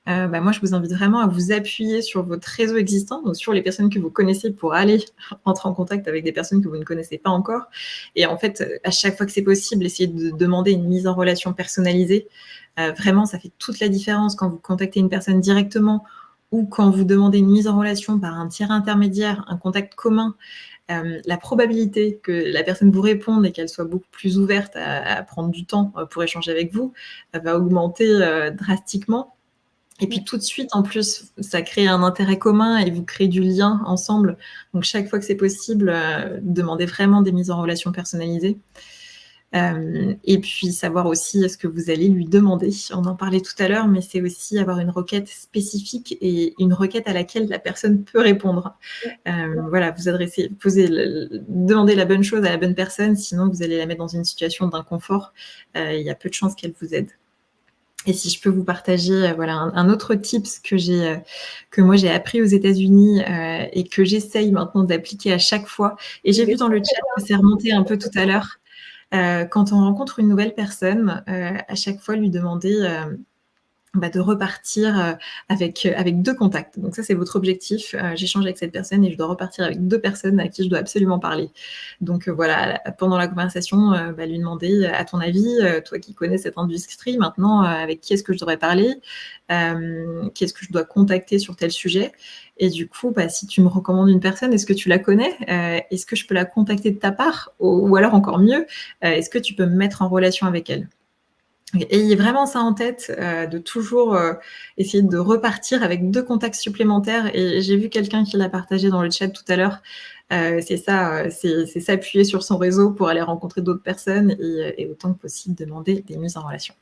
moi, je vous invite vraiment à vous appuyer sur votre réseau existant, donc sur les personnes que vous connaissez pour aller entrer en contact avec des personnes que vous ne connaissez pas encore. Et en fait, à chaque fois que c'est possible, essayez de demander une mise en relation personnalisée. Vraiment, ça fait toute la différence quand vous contactez une personne directement ou quand vous demandez une mise en relation par un tiers intermédiaire, un contact commun. La probabilité que la personne vous réponde et qu'elle soit beaucoup plus ouverte à prendre du temps pour échanger avec vous va augmenter drastiquement. Et puis tout de suite, en plus, ça crée un intérêt commun et vous créez du lien ensemble. Donc chaque fois que c'est possible, demandez vraiment des mises en relation personnalisées. Et puis savoir aussi ce que vous allez lui demander. On en parlait tout à l'heure, mais c'est aussi avoir une requête spécifique et une requête à laquelle la personne peut répondre. Voilà, vous adressez, demandez la bonne chose à la bonne personne, sinon vous allez la mettre dans une situation d'inconfort. Il y a peu de chances qu'elle vous aide. Et si je peux vous partager voilà, un autre tips que moi j'ai appris aux États-Unis et que j'essaye maintenant d'appliquer à chaque fois. Et j'ai vu dans le chat que c'est remonté un peu tout à l'heure. Quand on rencontre une nouvelle personne, à chaque fois lui demander de repartir avec 2 contacts. Donc ça, c'est votre objectif. J'échange avec cette personne et je dois repartir avec 2 personnes à qui je dois absolument parler. Donc voilà, pendant la conversation, lui demander, à ton avis, toi qui connais cette industrie maintenant, avec qui est-ce que je devrais parler, qui est-ce que je dois contacter sur tel sujet. Et du coup, si tu me recommandes une personne, est-ce que tu la connais? Est-ce que je peux la contacter de ta part? Ou alors encore mieux, est-ce que tu peux me mettre en relation avec elle? Ayez vraiment ça en tête, de toujours essayer de repartir avec 2 contacts supplémentaires. Et j'ai vu quelqu'un qui l'a partagé dans le chat tout à l'heure. C'est ça, c'est s'appuyer sur son réseau pour aller rencontrer d'autres personnes et autant que possible demander des mises en relation.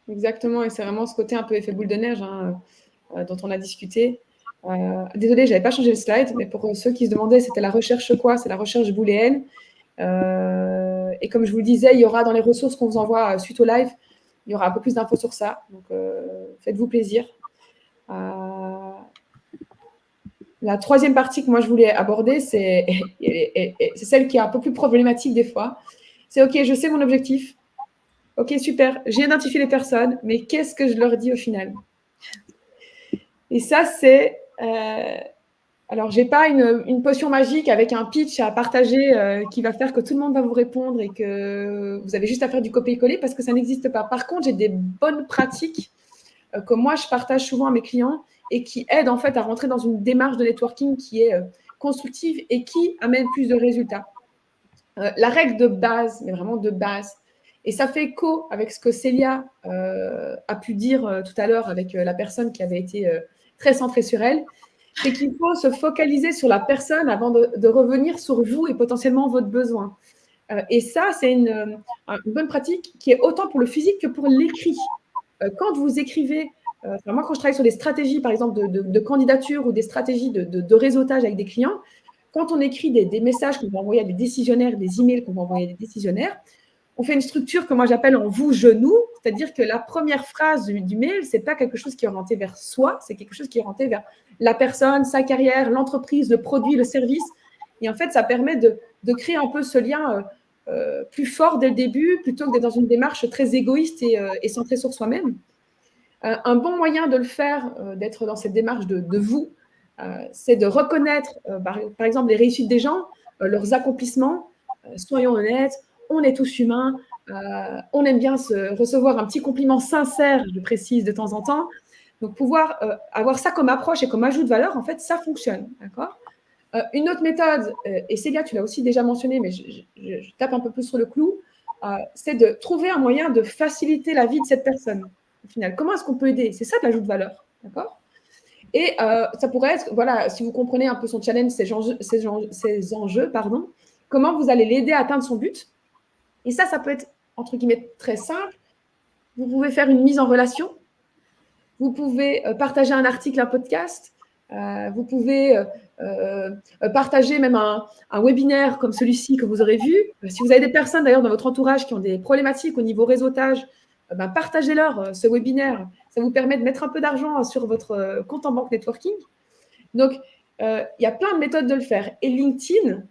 Exactement, et c'est vraiment ce côté un peu effet boule de neige dont on a discuté. Désolée, je n'avais pas changé le slide, mais pour ceux qui se demandaient, c'était la recherche quoi? C'est la recherche booléenne. Et comme je vous le disais, il y aura dans les ressources qu'on vous envoie suite au live, il y aura un peu plus d'infos sur ça. Donc, faites-vous plaisir. La troisième partie que moi je voulais aborder, c'est celle qui est un peu plus problématique des fois. C'est OK, je sais mon objectif. OK, super, j'ai identifié les personnes, mais qu'est-ce que je leur dis au final? Et ça, c'est... alors, je n'ai pas une potion magique avec un pitch à partager qui va faire que tout le monde va vous répondre et que vous avez juste à faire du copier-coller parce que ça n'existe pas. Par contre, j'ai des bonnes pratiques que moi, je partage souvent à mes clients et qui aident en fait à rentrer dans une démarche de networking qui est constructive et qui amène plus de résultats. La règle de base, mais vraiment de base, et ça fait écho avec ce que Célia a pu dire tout à l'heure avec la personne qui avait été très centrée sur elle, c'est qu'il faut se focaliser sur la personne avant de revenir sur vous et potentiellement votre besoin. Et ça, c'est une bonne pratique qui est autant pour le physique que pour l'écrit. Quand vous écrivez, moi, quand je travaille sur des stratégies, par exemple, de candidature ou des stratégies de réseautage avec des clients, quand on écrit des messages qu'on va envoyer à des décisionnaires, des emails qu'on va envoyer à des décisionnaires, on fait une structure que moi j'appelle en vous, je, nous, c'est-à-dire que la première phrase du mail, ce n'est pas quelque chose qui est orienté vers soi, c'est quelque chose qui est orienté vers la personne, sa carrière, l'entreprise, le produit, le service. Et en fait, ça permet de créer un peu ce lien plus fort dès le début, plutôt que d'être dans une démarche très égoïste et centrée sur soi-même. Un bon moyen de le faire, d'être dans cette démarche de vous, c'est de reconnaître, par exemple, les réussites des gens, leurs accomplissements. Soyons honnêtes, on est tous humains, on aime bien recevoir un petit compliment sincère, je précise, de temps en temps. Donc, pouvoir avoir ça comme approche et comme ajout de valeur, en fait, ça fonctionne. D'accord ? Une autre méthode, et Célia, tu l'as aussi déjà mentionné, mais je tape un peu plus sur le clou, c'est de trouver un moyen de faciliter la vie de cette personne. Au final, comment est-ce qu'on peut aider ? C'est ça de l'ajout de valeur. D'accord ? Et ça pourrait être, voilà, si vous comprenez un peu son challenge, ses enjeux, pardon, comment vous allez l'aider à atteindre son but. Et ça peut être, entre guillemets, très simple. Vous pouvez faire une mise en relation. Vous pouvez partager un article, un podcast. Vous pouvez partager même un webinaire comme celui-ci que vous aurez vu. Si vous avez des personnes d'ailleurs dans votre entourage qui ont des problématiques au niveau réseautage, partagez-leur ce webinaire. Ça vous permet de mettre un peu d'argent sur votre compte en banque networking. Donc, il y a plein de méthodes de le faire. Et LinkedIn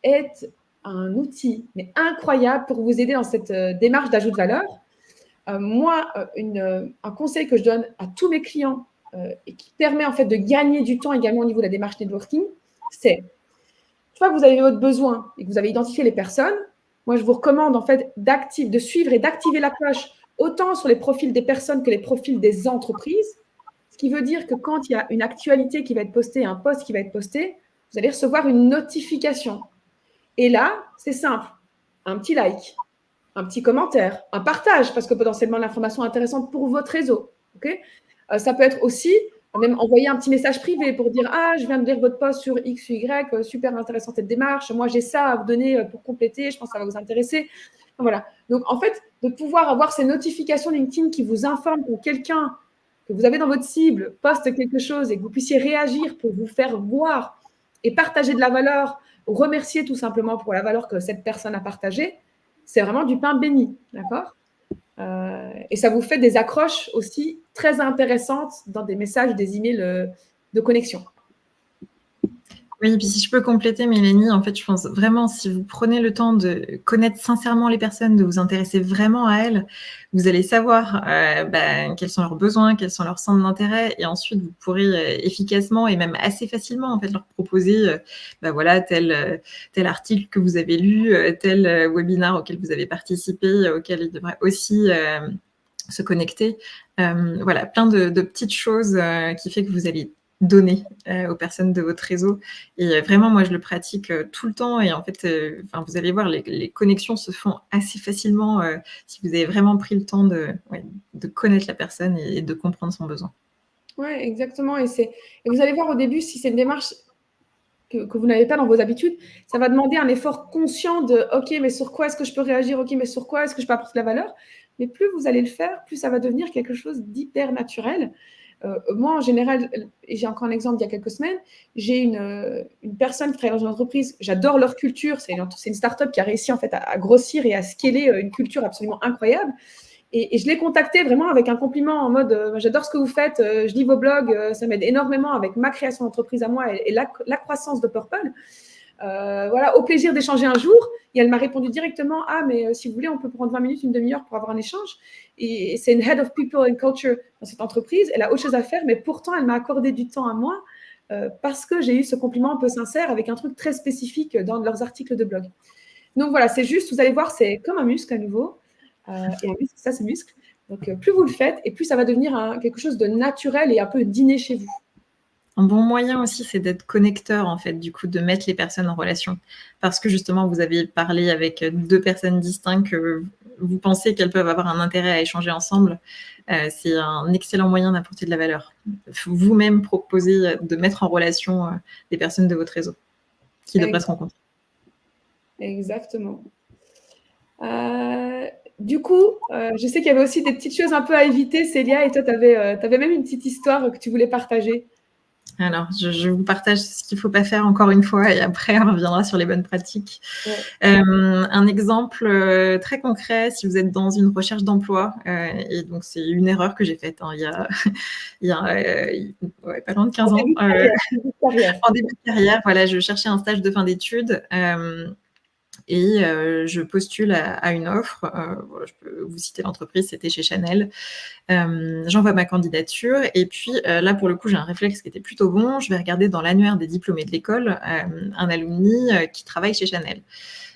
est un outil mais incroyable pour vous aider dans cette démarche d'ajout de valeur. Moi, un conseil que je donne à tous mes clients et qui permet en fait de gagner du temps également au niveau de la démarche networking, c'est, une fois que vous avez votre besoin et que vous avez identifié les personnes, moi, je vous recommande en fait de suivre et d'activer la cloche autant sur les profils des personnes que les profils des entreprises. Ce qui veut dire que quand il y a une actualité qui va être postée, un post qui va être posté, vous allez recevoir une notification. Et là, c'est simple, un petit like, un petit commentaire, un partage, parce que potentiellement l'information est intéressante pour votre réseau. Okay, ça peut être aussi même envoyer un petit message privé pour dire « Ah, je viens de lire votre post sur X ou Y, super intéressant cette démarche, moi j'ai ça à vous donner pour compléter, je pense que ça va vous intéresser. » Voilà. Donc en fait, de pouvoir avoir ces notifications LinkedIn qui vous informent que quelqu'un que vous avez dans votre cible poste quelque chose et que vous puissiez réagir pour vous faire voir et partager de la valeur, ou remercier tout simplement pour la valeur que cette personne a partagée, c'est vraiment du pain béni, d'accord ? Et ça vous fait des accroches aussi très intéressantes dans des messages, des emails de connexion. Oui, et puis si je peux compléter, Mélanie, en fait, je pense vraiment, si vous prenez le temps de connaître sincèrement les personnes, de vous intéresser vraiment à elles, vous allez savoir quels sont leurs besoins, quels sont leurs centres d'intérêt, et ensuite vous pourrez efficacement et même assez facilement en fait leur proposer, voilà, tel article que vous avez lu, tel webinaire auquel vous avez participé, auquel ils devraient aussi se connecter. Voilà, plein de petites choses qui fait que vous allez donner aux personnes de votre réseau. Et vraiment, moi, je le pratique tout le temps. Et en fait, vous allez voir, les connexions se font assez facilement si vous avez vraiment pris le temps de connaître la personne et de comprendre son besoin. Oui, exactement. Et vous allez voir au début, si c'est une démarche que vous n'avez pas dans vos habitudes, ça va demander un effort conscient de « Ok, mais sur quoi est-ce que je peux réagir ? Ok, mais sur quoi est-ce que je peux apporter de la valeur ?» Mais plus vous allez le faire, plus ça va devenir quelque chose d'hyper naturel. Moi, en général, et j'ai encore un exemple d'il y a quelques semaines, j'ai une personne qui travaille dans une entreprise, j'adore leur culture, c'est une start-up qui a réussi en fait à grossir et à scaler une culture absolument incroyable. Et je l'ai contacté vraiment avec un compliment en mode j'adore ce que vous faites, je lis vos blogs, ça m'aide énormément avec ma création d'entreprise à moi et la croissance de Purple. Voilà, au plaisir d'échanger un jour. Et elle m'a répondu directement ah, mais si vous voulez, on peut prendre 20 minutes, une demi-heure pour avoir un échange. Et c'est une Head of People and Culture dans cette entreprise. Elle a autre chose à faire, mais pourtant, elle m'a accordé du temps à moi parce que j'ai eu ce compliment un peu sincère avec un truc très spécifique dans leurs articles de blog. Donc voilà, c'est juste, vous allez voir, c'est comme un muscle à nouveau. Et un muscle, ça, c'est muscle. Donc plus vous le faites, et plus ça va devenir quelque chose de naturel et un peu dîner chez vous. Un bon moyen aussi, c'est d'être connecteur, en fait, du coup, de mettre les personnes en relation. Parce que justement, vous avez parlé avec deux personnes distinctes, que vous pensez qu'elles peuvent avoir un intérêt à échanger ensemble. C'est un excellent moyen d'apporter de la valeur. Vous-même proposez de mettre en relation des personnes de votre réseau qui devraient se rencontrer. Exactement. Du coup, je sais qu'il y avait aussi des petites choses un peu à éviter, Célia, et toi, tu avais même une petite histoire que tu voulais partager. Alors, je vous partage ce qu'il ne faut pas faire encore une fois et après, on reviendra sur les bonnes pratiques. Ouais. Un exemple très concret, si vous êtes dans une recherche d'emploi, et donc c'est une erreur que j'ai faite il y a pas loin de 15 ans. En début de carrière, voilà, je cherchais un stage de fin d'études. Et je postule à une offre. Voilà, je peux vous citer l'entreprise, c'était chez Chanel. J'envoie ma candidature et puis là, pour le coup, j'ai un réflexe qui était plutôt bon. Je vais regarder dans l'annuaire des diplômés de l'école un alumni qui travaille chez Chanel.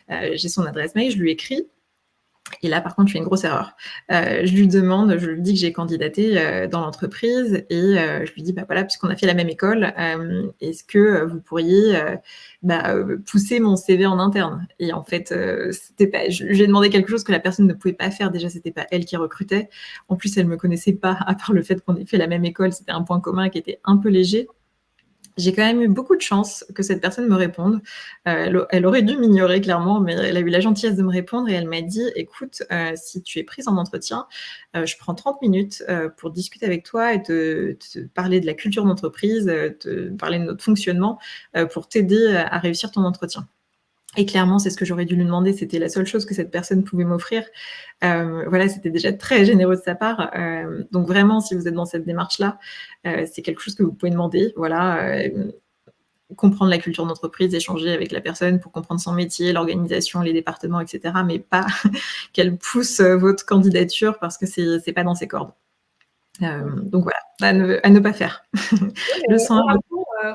J'ai son adresse mail, je lui écris. Et là, par contre, je fais une grosse erreur. Je lui dis que j'ai candidaté dans l'entreprise et je lui dis, bah voilà, puisqu'on a fait la même école, est-ce que vous pourriez pousser mon CV en interne? Et en fait, j'ai demandé quelque chose que la personne ne pouvait pas faire. Déjà, c'était pas elle qui recrutait. En plus, elle me connaissait pas, à part le fait qu'on ait fait la même école. C'était un point commun qui était un peu léger. J'ai quand même eu beaucoup de chance que cette personne me réponde. Elle aurait dû m'ignorer clairement, mais elle a eu la gentillesse de me répondre et elle m'a dit, écoute, si tu es prise en entretien, je prends 30 minutes pour discuter avec toi et te parler de la culture d'entreprise, te parler de notre fonctionnement pour t'aider à réussir ton entretien. Et clairement, c'est ce que j'aurais dû lui demander. C'était la seule chose que cette personne pouvait m'offrir. Voilà, c'était déjà très généreux de sa part. Donc vraiment, si vous êtes dans cette démarche-là, c'est quelque chose que vous pouvez demander. Voilà, comprendre la culture d'entreprise, échanger avec la personne pour comprendre son métier, l'organisation, les départements, etc. Mais pas qu'elle pousse votre candidature parce que c'est pas dans ses cordes. Donc voilà, à ne pas faire.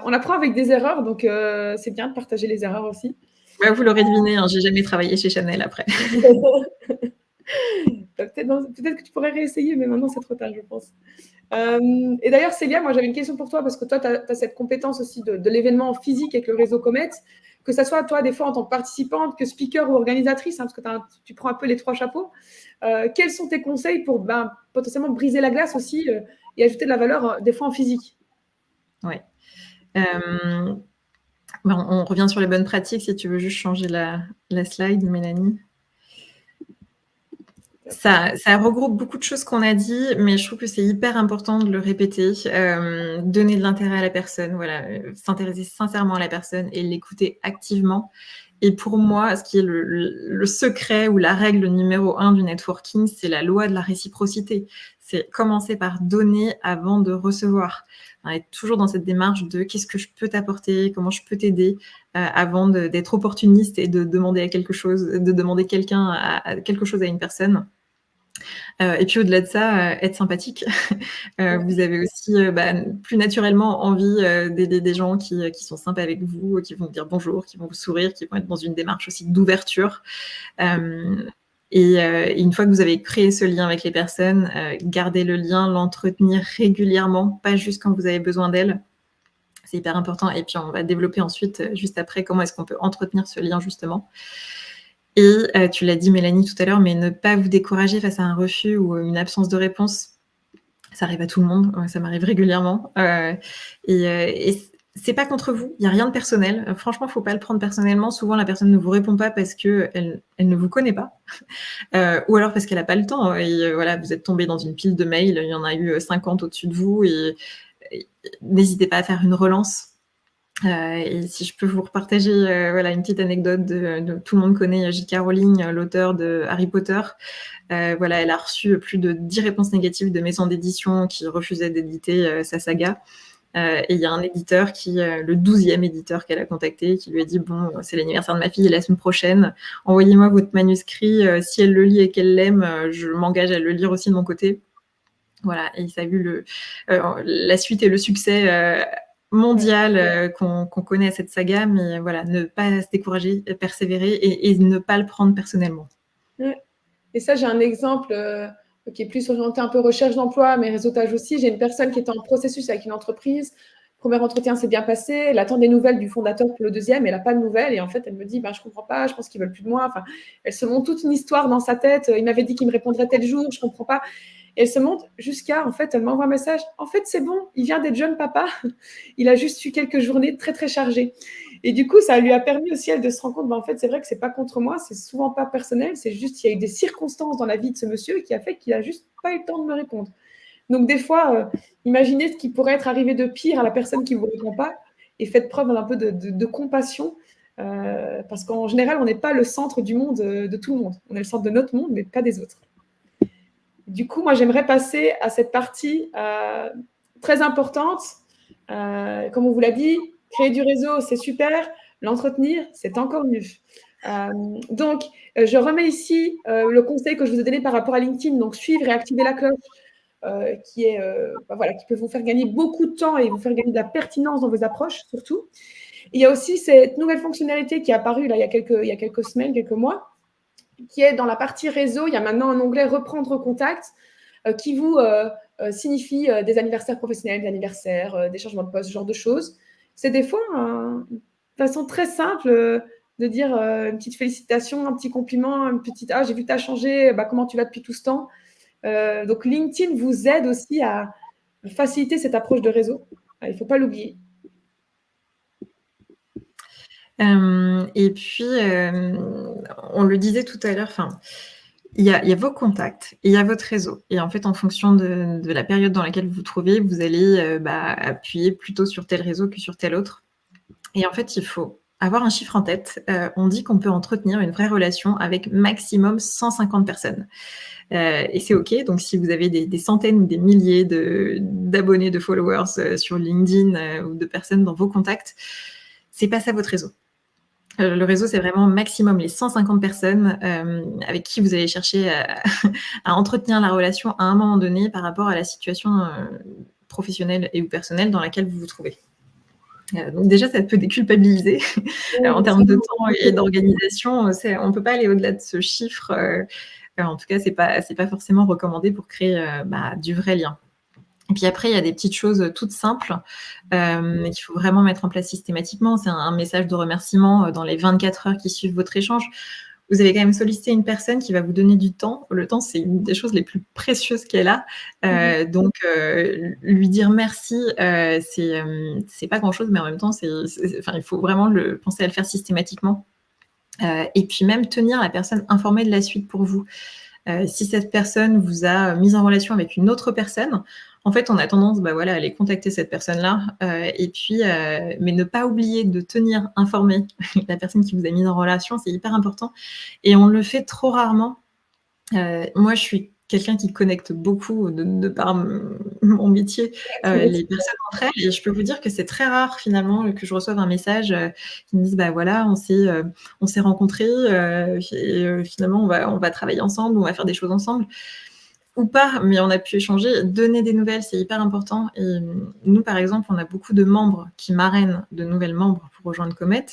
On apprend avec des erreurs, donc c'est bien de partager les erreurs aussi. Ouais, vous l'aurez deviné, hein, j'ai jamais travaillé chez Chanel après. Peut-être que tu pourrais réessayer, mais maintenant c'est trop tard, je pense. Et d'ailleurs, Célia, moi j'avais une question pour toi, parce que toi, tu as cette compétence aussi de l'événement physique avec le réseau Comet, que ce soit toi, des fois, en tant que participante, que speaker ou organisatrice, hein, parce que tu prends un peu les trois chapeaux. Quels sont tes conseils pour potentiellement briser la glace aussi et ajouter de la valeur, des fois, en physique? Oui. On revient sur les bonnes pratiques, si tu veux juste changer la slide, Mélanie. Ça regroupe beaucoup de choses qu'on a dit, mais je trouve que c'est hyper important de le répéter. Donner de l'intérêt à la personne, voilà, s'intéresser sincèrement à la personne et l'écouter activement. Et pour moi, ce qui est le secret ou la règle numéro 1 du networking, c'est la loi de la réciprocité. C'est commencer par donner avant de recevoir. Être toujours dans cette démarche de qu'est-ce que je peux t'apporter, comment je peux t'aider, avant d'être opportuniste et de demander quelque chose quelque chose à une personne. Et puis au-delà de ça, être sympathique. Vous avez aussi plus naturellement envie d'aider des gens qui sont sympas avec vous, qui vont vous dire bonjour, qui vont vous sourire, qui vont être dans une démarche aussi d'ouverture. Et une fois que vous avez créé ce lien avec les personnes, gardez le lien, l'entretenir régulièrement, pas juste quand vous avez besoin d'elles. C'est hyper important. Et puis on va développer ensuite, juste après, comment est-ce qu'on peut entretenir ce lien justement. Et tu l'as dit, Mélanie, tout à l'heure, mais ne pas vous décourager face à un refus ou une absence de réponse. Ça arrive à tout le monde, ça m'arrive régulièrement. Et c'est pas contre vous, il n'y a rien de personnel. Franchement, il ne faut pas le prendre personnellement. Souvent, la personne ne vous répond pas parce qu'elle ne vous connaît pas. Ou alors parce qu'elle n'a pas le temps. Et voilà, vous êtes tombé dans une pile de mails, il y en a eu 50 au-dessus de vous. Et n'hésitez pas à faire une relance. Et si je peux vous repartager une petite anecdote de tout le monde connaît J.K. Rowling, l'auteur de Harry Potter. Elle a reçu plus de 10 réponses négatives de maisons d'édition qui refusaient d'éditer sa saga. Et il y a un éditeur le 12e éditeur qu'elle a contacté, qui lui a dit bon, c'est l'anniversaire de ma fille la semaine prochaine, envoyez-moi votre manuscrit, si elle le lit et qu'elle l'aime, je m'engage à le lire aussi de mon côté. Voilà, et ça a vu la suite et le succès mondial qu'on connaît à cette saga, mais voilà, ne pas se décourager, persévérer et ne pas le prendre personnellement. Ouais. Et ça, j'ai un exemple qui est plus orienté un peu recherche d'emploi, mais réseautage aussi. J'ai une personne qui était en processus avec une entreprise. Le premier entretien s'est bien passé. Elle attend des nouvelles du fondateur pour le deuxième. Elle n'a pas de nouvelles. Et en fait, elle me dit, je ne comprends pas, je pense qu'ils ne veulent plus de moi. Enfin, elle se montre toute une histoire dans sa tête. Il m'avait dit qu'il me répondrait tel jour, je ne comprends pas. Et elle se montre jusqu'à, en fait, elle m'envoie un message. En fait, c'est bon, il vient d'être jeune papa. Il a juste eu quelques journées très, très chargées. Et du coup, ça lui a permis aussi, elle, de se rendre compte, en fait, c'est vrai que c'est pas contre moi, c'est souvent pas personnel, c'est juste qu'il y a eu des circonstances dans la vie de ce monsieur qui a fait qu'il a juste pas eu le temps de me répondre. Donc, des fois, imaginez ce qui pourrait être arrivé de pire à la personne qui ne vous répond pas et faites preuve un peu de compassion parce qu'en général, on n'est pas le centre du monde de tout le monde. On est le centre de notre monde, mais pas des autres. Du coup, moi, j'aimerais passer à cette partie très importante. Comme on vous l'a dit, créer du réseau, c'est super. L'entretenir, c'est encore mieux. Donc, je remets ici le conseil que je vous ai donné par rapport à LinkedIn. Donc, suivre et activer la cloche qui peut vous faire gagner beaucoup de temps et vous faire gagner de la pertinence dans vos approches, surtout. Et il y a aussi cette nouvelle fonctionnalité qui est apparue là, il y a quelques semaines, quelques mois, qui est dans la partie réseau. Il y a maintenant un onglet « Reprendre contact » qui vous signifie des anniversaires professionnels, des anniversaires, des changements de poste, ce genre de choses. C'est des fois une façon très simple de dire une petite félicitation, un petit compliment, une petite « Ah, j'ai vu que tu as changé, comment tu vas depuis tout ce temps ?» Donc, LinkedIn vous aide aussi à faciliter cette approche de réseau. Il ne faut pas l'oublier. Et puis, on le disait tout à l'heure, il y a vos contacts et il y a votre réseau. Et en fait, en fonction de la période dans laquelle vous vous trouvez, vous allez appuyer plutôt sur tel réseau que sur tel autre. Et en fait, il faut avoir un chiffre en tête. On dit qu'on peut entretenir une vraie relation avec maximum 150 personnes. Et c'est OK. Donc, si vous avez des centaines ou des milliers d'abonnés, de followers sur LinkedIn ou de personnes dans vos contacts, c'est pas ça votre réseau. Le réseau, c'est vraiment maximum les 150 personnes avec qui vous allez chercher à entretenir la relation à un moment donné par rapport à la situation professionnelle et ou personnelle dans laquelle vous vous trouvez. Donc déjà, ça peut déculpabiliser. En termes de temps et d'organisation, on ne peut pas aller au-delà de ce chiffre. En tout cas, c'est pas forcément recommandé pour créer du vrai lien. Et puis après, il y a des petites choses toutes simples qu'il faut vraiment mettre en place systématiquement. C'est un message de remerciement dans les 24 heures qui suivent votre échange. Vous avez quand même sollicité une personne qui va vous donner du temps. Le temps, c'est une des choses les plus précieuses qu'elle a. Donc, lui dire merci, c'est pas grand-chose, mais en même temps, il faut vraiment penser à le faire systématiquement. Et puis même tenir la personne informée de la suite pour vous. Si cette personne vous a mis en relation avec une autre personne, en fait, on a tendance à aller contacter cette personne-là et puis, mais ne pas oublier de tenir informée la personne qui vous a mis en relation, c'est hyper important. Et on le fait trop rarement. Moi, je suis quelqu'un qui connecte beaucoup de par mon métier les personnes entre elles. Et je peux vous dire que c'est très rare finalement que je reçoive un message qui me dise on s'est rencontrés et finalement on va travailler ensemble, on va faire des choses ensemble. Ou pas, mais on a pu échanger, donner des nouvelles, c'est hyper important. Et nous, par exemple, on a beaucoup de membres qui marrainent de nouvelles membres pour rejoindre Comet.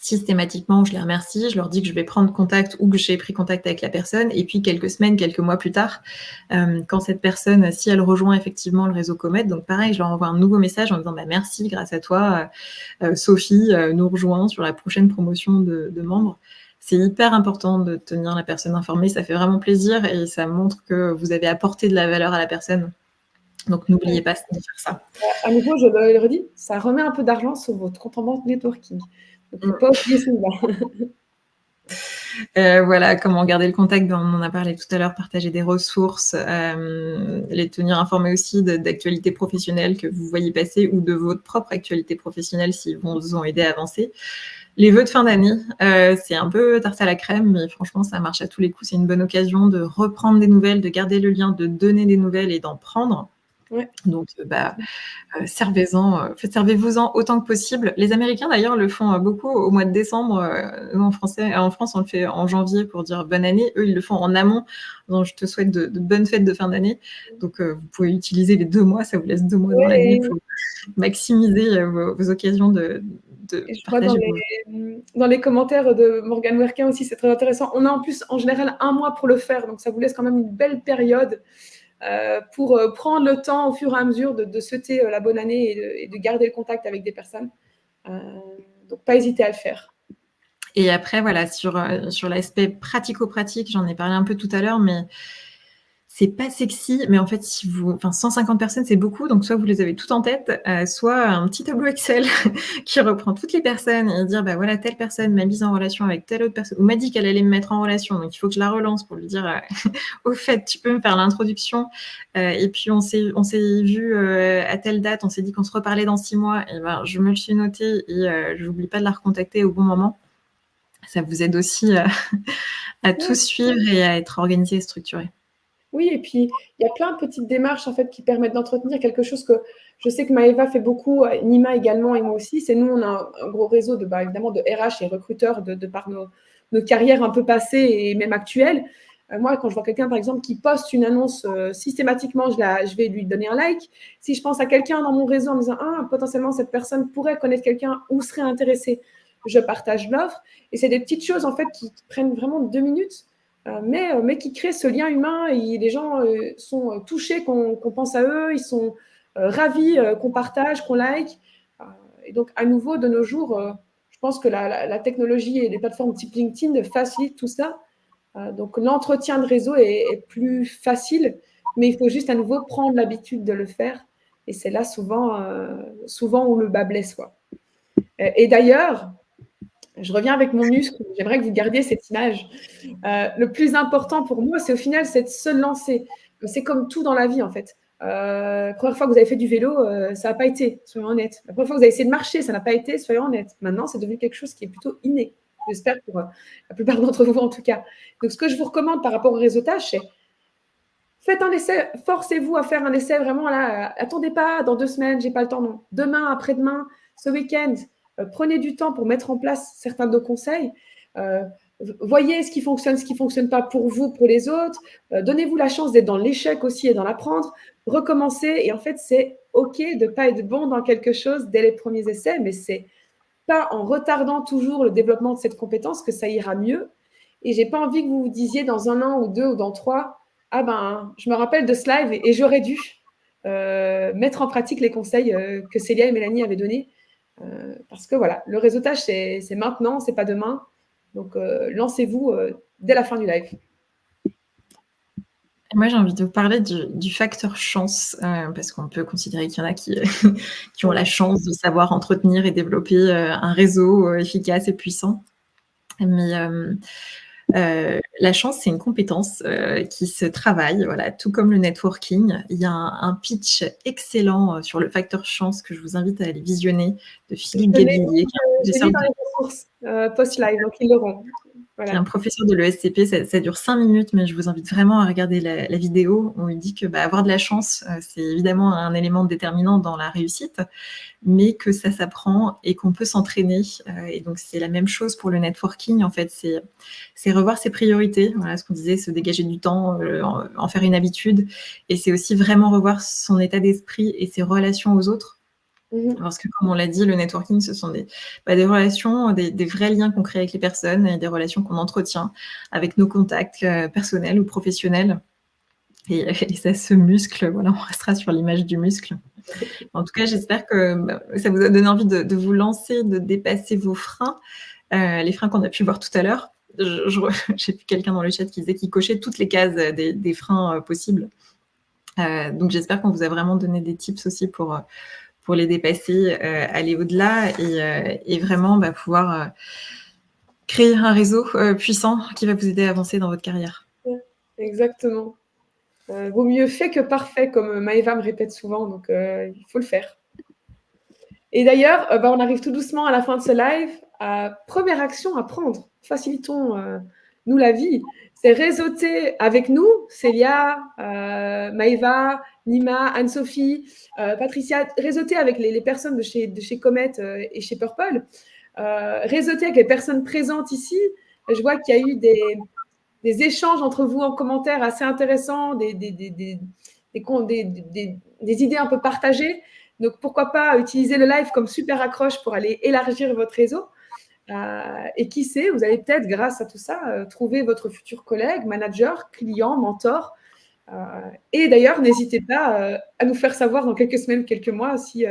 Systématiquement, je les remercie, je leur dis que je vais prendre contact ou que j'ai pris contact avec la personne. Et puis, quelques semaines, quelques mois plus tard, quand cette personne, si elle rejoint effectivement le réseau Comet, donc pareil, je leur envoie un nouveau message en disant merci, grâce à toi, Sophie nous rejoint sur la prochaine promotion de membres. C'est hyper important de tenir la personne informée, ça fait vraiment plaisir et ça montre que vous avez apporté de la valeur à la personne. Donc, n'oubliez pas de faire ça. À nouveau, je le redis, ça remet un peu d'argent sur votre compte en banque networking. Donc, il ne faut pas oublier celui-là. Voilà, comment garder le contact, on en a parlé tout à l'heure, partager des ressources, les tenir informés aussi d'actualités professionnelles que vous voyez passer ou de votre propre actualité professionnelle s'ils vous ont aidé à avancer. Les vœux de fin d'année, c'est un peu tarte à la crème, mais franchement, ça marche à tous les coups. C'est une bonne occasion de reprendre des nouvelles, de garder le lien, de donner des nouvelles et d'en prendre. Ouais. Donc, servez-vous-en autant que possible. Les Américains, d'ailleurs, le font beaucoup au mois de décembre. Nous, en France, on le fait en janvier pour dire bonne année. Eux, ils le font en amont. Donc, je te souhaite de bonnes fêtes de fin d'année. Donc, vous pouvez utiliser les 2 mois. Ça vous laisse 2 mois dans l'année pour maximiser vos occasions de je vois dans les commentaires de Morgan Werkin aussi, c'est très intéressant. On a en plus, en général, 1 mois pour le faire. Donc, ça vous laisse quand même une belle période pour prendre le temps au fur et à mesure de souhaiter la bonne année et de garder le contact avec des personnes. Donc, pas hésiter à le faire. Et après, voilà, sur l'aspect pratico-pratique, j'en ai parlé un peu tout à l'heure, mais c'est pas sexy, mais en fait, 150 personnes, c'est beaucoup. Donc, soit vous les avez toutes en tête, soit un petit tableau Excel qui reprend toutes les personnes et dire, bah voilà, telle personne m'a mise en relation avec telle autre personne, ou m'a dit qu'elle allait me mettre en relation. Donc, il faut que je la relance pour lui dire, au fait, tu peux me faire l'introduction. Et puis, on s'est vu à telle date, on s'est dit qu'on se reparlait dans 6 mois. Et ben, je me le suis noté et je n'oublie pas de la recontacter au bon moment. Ça vous aide aussi à tout suivre et à être organisé et structuré. Oui, et puis il y a plein de petites démarches en fait qui permettent d'entretenir quelque chose que je sais que Maëva fait beaucoup, Nima également et moi aussi. C'est nous, on a un gros réseau de, évidemment, de RH et recruteurs de par nos carrières un peu passées et même actuelles. Moi, quand je vois quelqu'un, par exemple, qui poste une annonce systématiquement, je vais lui donner un like. Si je pense à quelqu'un dans mon réseau en me disant, ah, potentiellement, cette personne pourrait connaître quelqu'un ou serait intéressée, je partage l'offre. Et c'est des petites choses, en fait, qui prennent vraiment 2 minutes, mais qui créent ce lien humain. Et les gens sont touchés qu'on pense à eux, ils sont ravis qu'on partage, qu'on like. Et donc, à nouveau, de nos jours, je pense que la technologie et les plateformes type LinkedIn facilitent tout ça. Donc, l'entretien de réseau est plus facile, mais il faut juste à nouveau prendre l'habitude de le faire. Et c'est là souvent où le bas blesse, quoi. Et d'ailleurs, je reviens avec mon muscle. J'aimerais que vous gardiez cette image. Le plus important pour moi, c'est au final, c'est de se lancer. C'est comme tout dans la vie, en fait. La première fois que vous avez fait du vélo, ça n'a pas été, soyons honnêtes. La première fois que vous avez essayé de marcher, ça n'a pas été, soyons honnêtes. Maintenant, c'est devenu quelque chose qui est plutôt inné. J'espère pour la plupart d'entre vous, en tout cas. Donc, ce que je vous recommande par rapport au réseautage, c'est faites un essai, forcez-vous à faire un essai vraiment là. Attendez pas dans 2 semaines, j'ai pas le temps, non. Demain, après-demain, ce week-end, prenez du temps pour mettre en place certains de nos conseils. Voyez ce qui fonctionne pas pour vous, pour les autres. Donnez-vous la chance d'être dans l'échec aussi et d'en apprendre. Recommencez. Et en fait, c'est OK de ne pas être bon dans quelque chose dès les premiers essais, mais c'est pas en retardant toujours le développement de cette compétence que ça ira mieux. Et j'ai pas envie que vous vous disiez dans 1 an ou 2 ou dans 3, ah ben, je me rappelle de ce live et j'aurais dû mettre en pratique les conseils que Célia et Mélanie avaient donnés. Parce que voilà, le réseautage, c'est maintenant, c'est pas demain. Donc, lancez-vous dès la fin du live. Moi, j'ai envie de vous parler du facteur chance, parce qu'on peut considérer qu'il y en a qui, qui ont la chance de savoir entretenir et développer un réseau efficace et puissant. Mais la chance, c'est une compétence qui se travaille, voilà, tout comme le networking. Il y a un pitch excellent sur le facteur chance que je vous invite à aller visionner de Philippe Gabillier. J'ai mis dans les ressources post-live, donc ils l'auront. Voilà. Un professeur de l'ESCP, ça dure 5 minutes, mais je vous invite vraiment à regarder la vidéo où il dit que avoir de la chance, c'est évidemment un élément déterminant dans la réussite, mais que ça s'apprend et qu'on peut s'entraîner. Et donc, c'est la même chose pour le networking. En fait, c'est revoir ses priorités. Voilà ce qu'on disait, se dégager du temps, en faire une habitude. Et c'est aussi vraiment revoir son état d'esprit et ses relations aux autres. Parce que, comme on l'a dit, le networking, ce sont des relations, des vrais liens qu'on crée avec les personnes et des relations qu'on entretient avec nos contacts personnels ou professionnels. Et ça se muscle. Voilà, on restera sur l'image du muscle. En tout cas, j'espère que ça vous a donné envie de vous lancer, de dépasser vos freins, les freins qu'on a pu voir tout à l'heure. J'ai vu quelqu'un dans le chat qui disait qu'il cochait toutes les cases des freins possibles. Donc, j'espère qu'on vous a vraiment donné des tips aussi pour les dépasser, aller au-delà et vraiment pouvoir créer un réseau puissant qui va vous aider à avancer dans votre carrière. Exactement. Vaut mieux fait que parfait, comme Maëva me répète souvent, donc il faut le faire. Et d'ailleurs, on arrive tout doucement à la fin de ce live. Première action à prendre, facilitons-nous la vie, c'est réseauter avec nous, Célia, Maëva, Nima, Anne-Sophie, Patricia, réseauter avec les personnes de chez Comet et chez Purple, réseauter avec les personnes présentes ici. Je vois qu'il y a eu des échanges entre vous en commentaire assez intéressants, des idées un peu partagées. Donc, pourquoi pas utiliser le live comme super accroche pour aller élargir votre réseau. Et qui sait, vous allez peut-être, grâce à tout ça, trouver votre futur collègue, manager, client, mentor. Et d'ailleurs, n'hésitez pas à nous faire savoir dans quelques semaines, quelques mois, si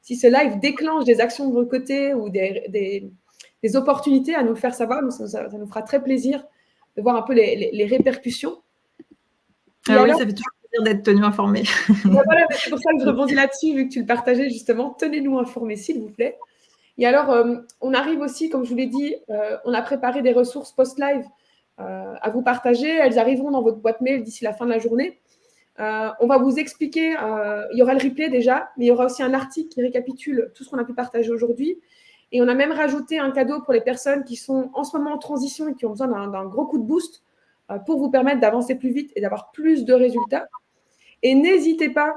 ce live déclenche des actions de votre côté ou des opportunités, à nous faire savoir. Ça nous fera très plaisir de voir un peu les répercussions. Oui, ça fait toujours plaisir d'être tenu informé. Voilà, c'est pour ça que je rebondis là-dessus, vu que tu le partageais justement. Tenez-nous informés, s'il vous plaît. Et alors, on arrive aussi, comme je vous l'ai dit, on a préparé des ressources post-live à vous partager. Elles arriveront dans votre boîte mail d'ici la fin de la journée. On va vous expliquer, il y aura le replay déjà, mais il y aura aussi un article qui récapitule tout ce qu'on a pu partager aujourd'hui. Et on a même rajouté un cadeau pour les personnes qui sont en ce moment en transition et qui ont besoin d'un gros coup de boost pour vous permettre d'avancer plus vite et d'avoir plus de résultats. Et n'hésitez pas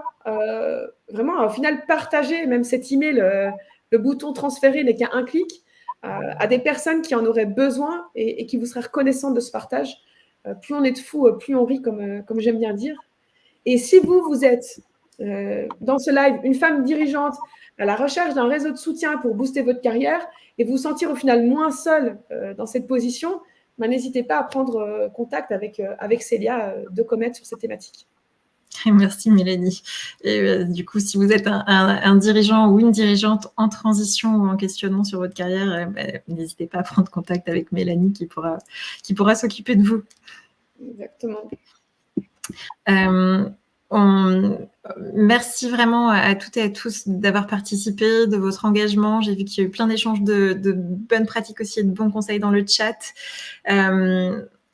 vraiment à, au final, partager même cet email, le bouton transférer n'est qu'à un clic, à des personnes qui en auraient besoin et qui vous seraient reconnaissantes de ce partage. Plus on est de fous, plus on rit, comme j'aime bien dire. Et si vous êtes dans ce live une femme dirigeante à la recherche d'un réseau de soutien pour booster votre carrière et vous sentir au final moins seule dans cette position, ben, n'hésitez pas à prendre contact avec Célia de Comet sur cette thématique. Merci Mélanie. Et du coup, si vous êtes un dirigeant ou une dirigeante en transition ou en questionnement sur votre carrière, n'hésitez pas à prendre contact avec Mélanie qui pourra s'occuper de vous. Exactement. Merci vraiment à toutes et à tous d'avoir participé, de votre engagement. J'ai vu qu'il y a eu plein d'échanges de bonnes pratiques aussi et de bons conseils dans le chat.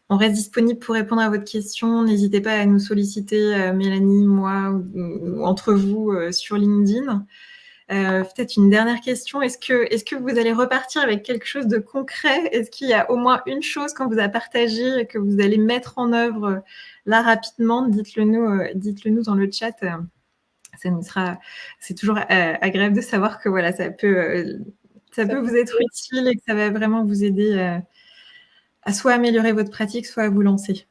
On reste disponible pour répondre à votre question. N'hésitez pas à nous solliciter, Mélanie, moi ou entre vous sur LinkedIn. Peut-être une dernière question. Est-ce que vous allez repartir avec quelque chose de concret? Est-ce qu'il y a au moins une chose qu'on vous a partagée que vous allez mettre en œuvre là rapidement? Dites-le nous dans le chat. C'est toujours agréable de savoir que voilà, ça peut vous être utile et que ça va vraiment vous aider à soit améliorer votre pratique, soit à vous lancer.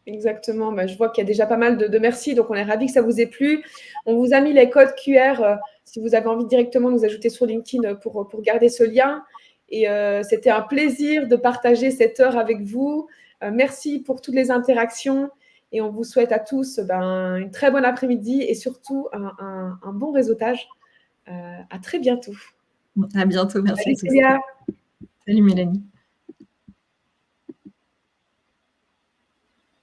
Exactement. Bah, je vois qu'il y a déjà pas mal de merci, donc on est ravis que ça vous ait plu. On vous a mis les codes QR si vous avez envie directement nous ajouter sur LinkedIn pour garder ce lien. Et c'était un plaisir de partager cette heure avec vous. Merci pour toutes les interactions et on vous souhaite à tous une très bonne après-midi et surtout un bon réseautage. À très bientôt. À bientôt. Merci. Salut Célia. Salut Mélanie.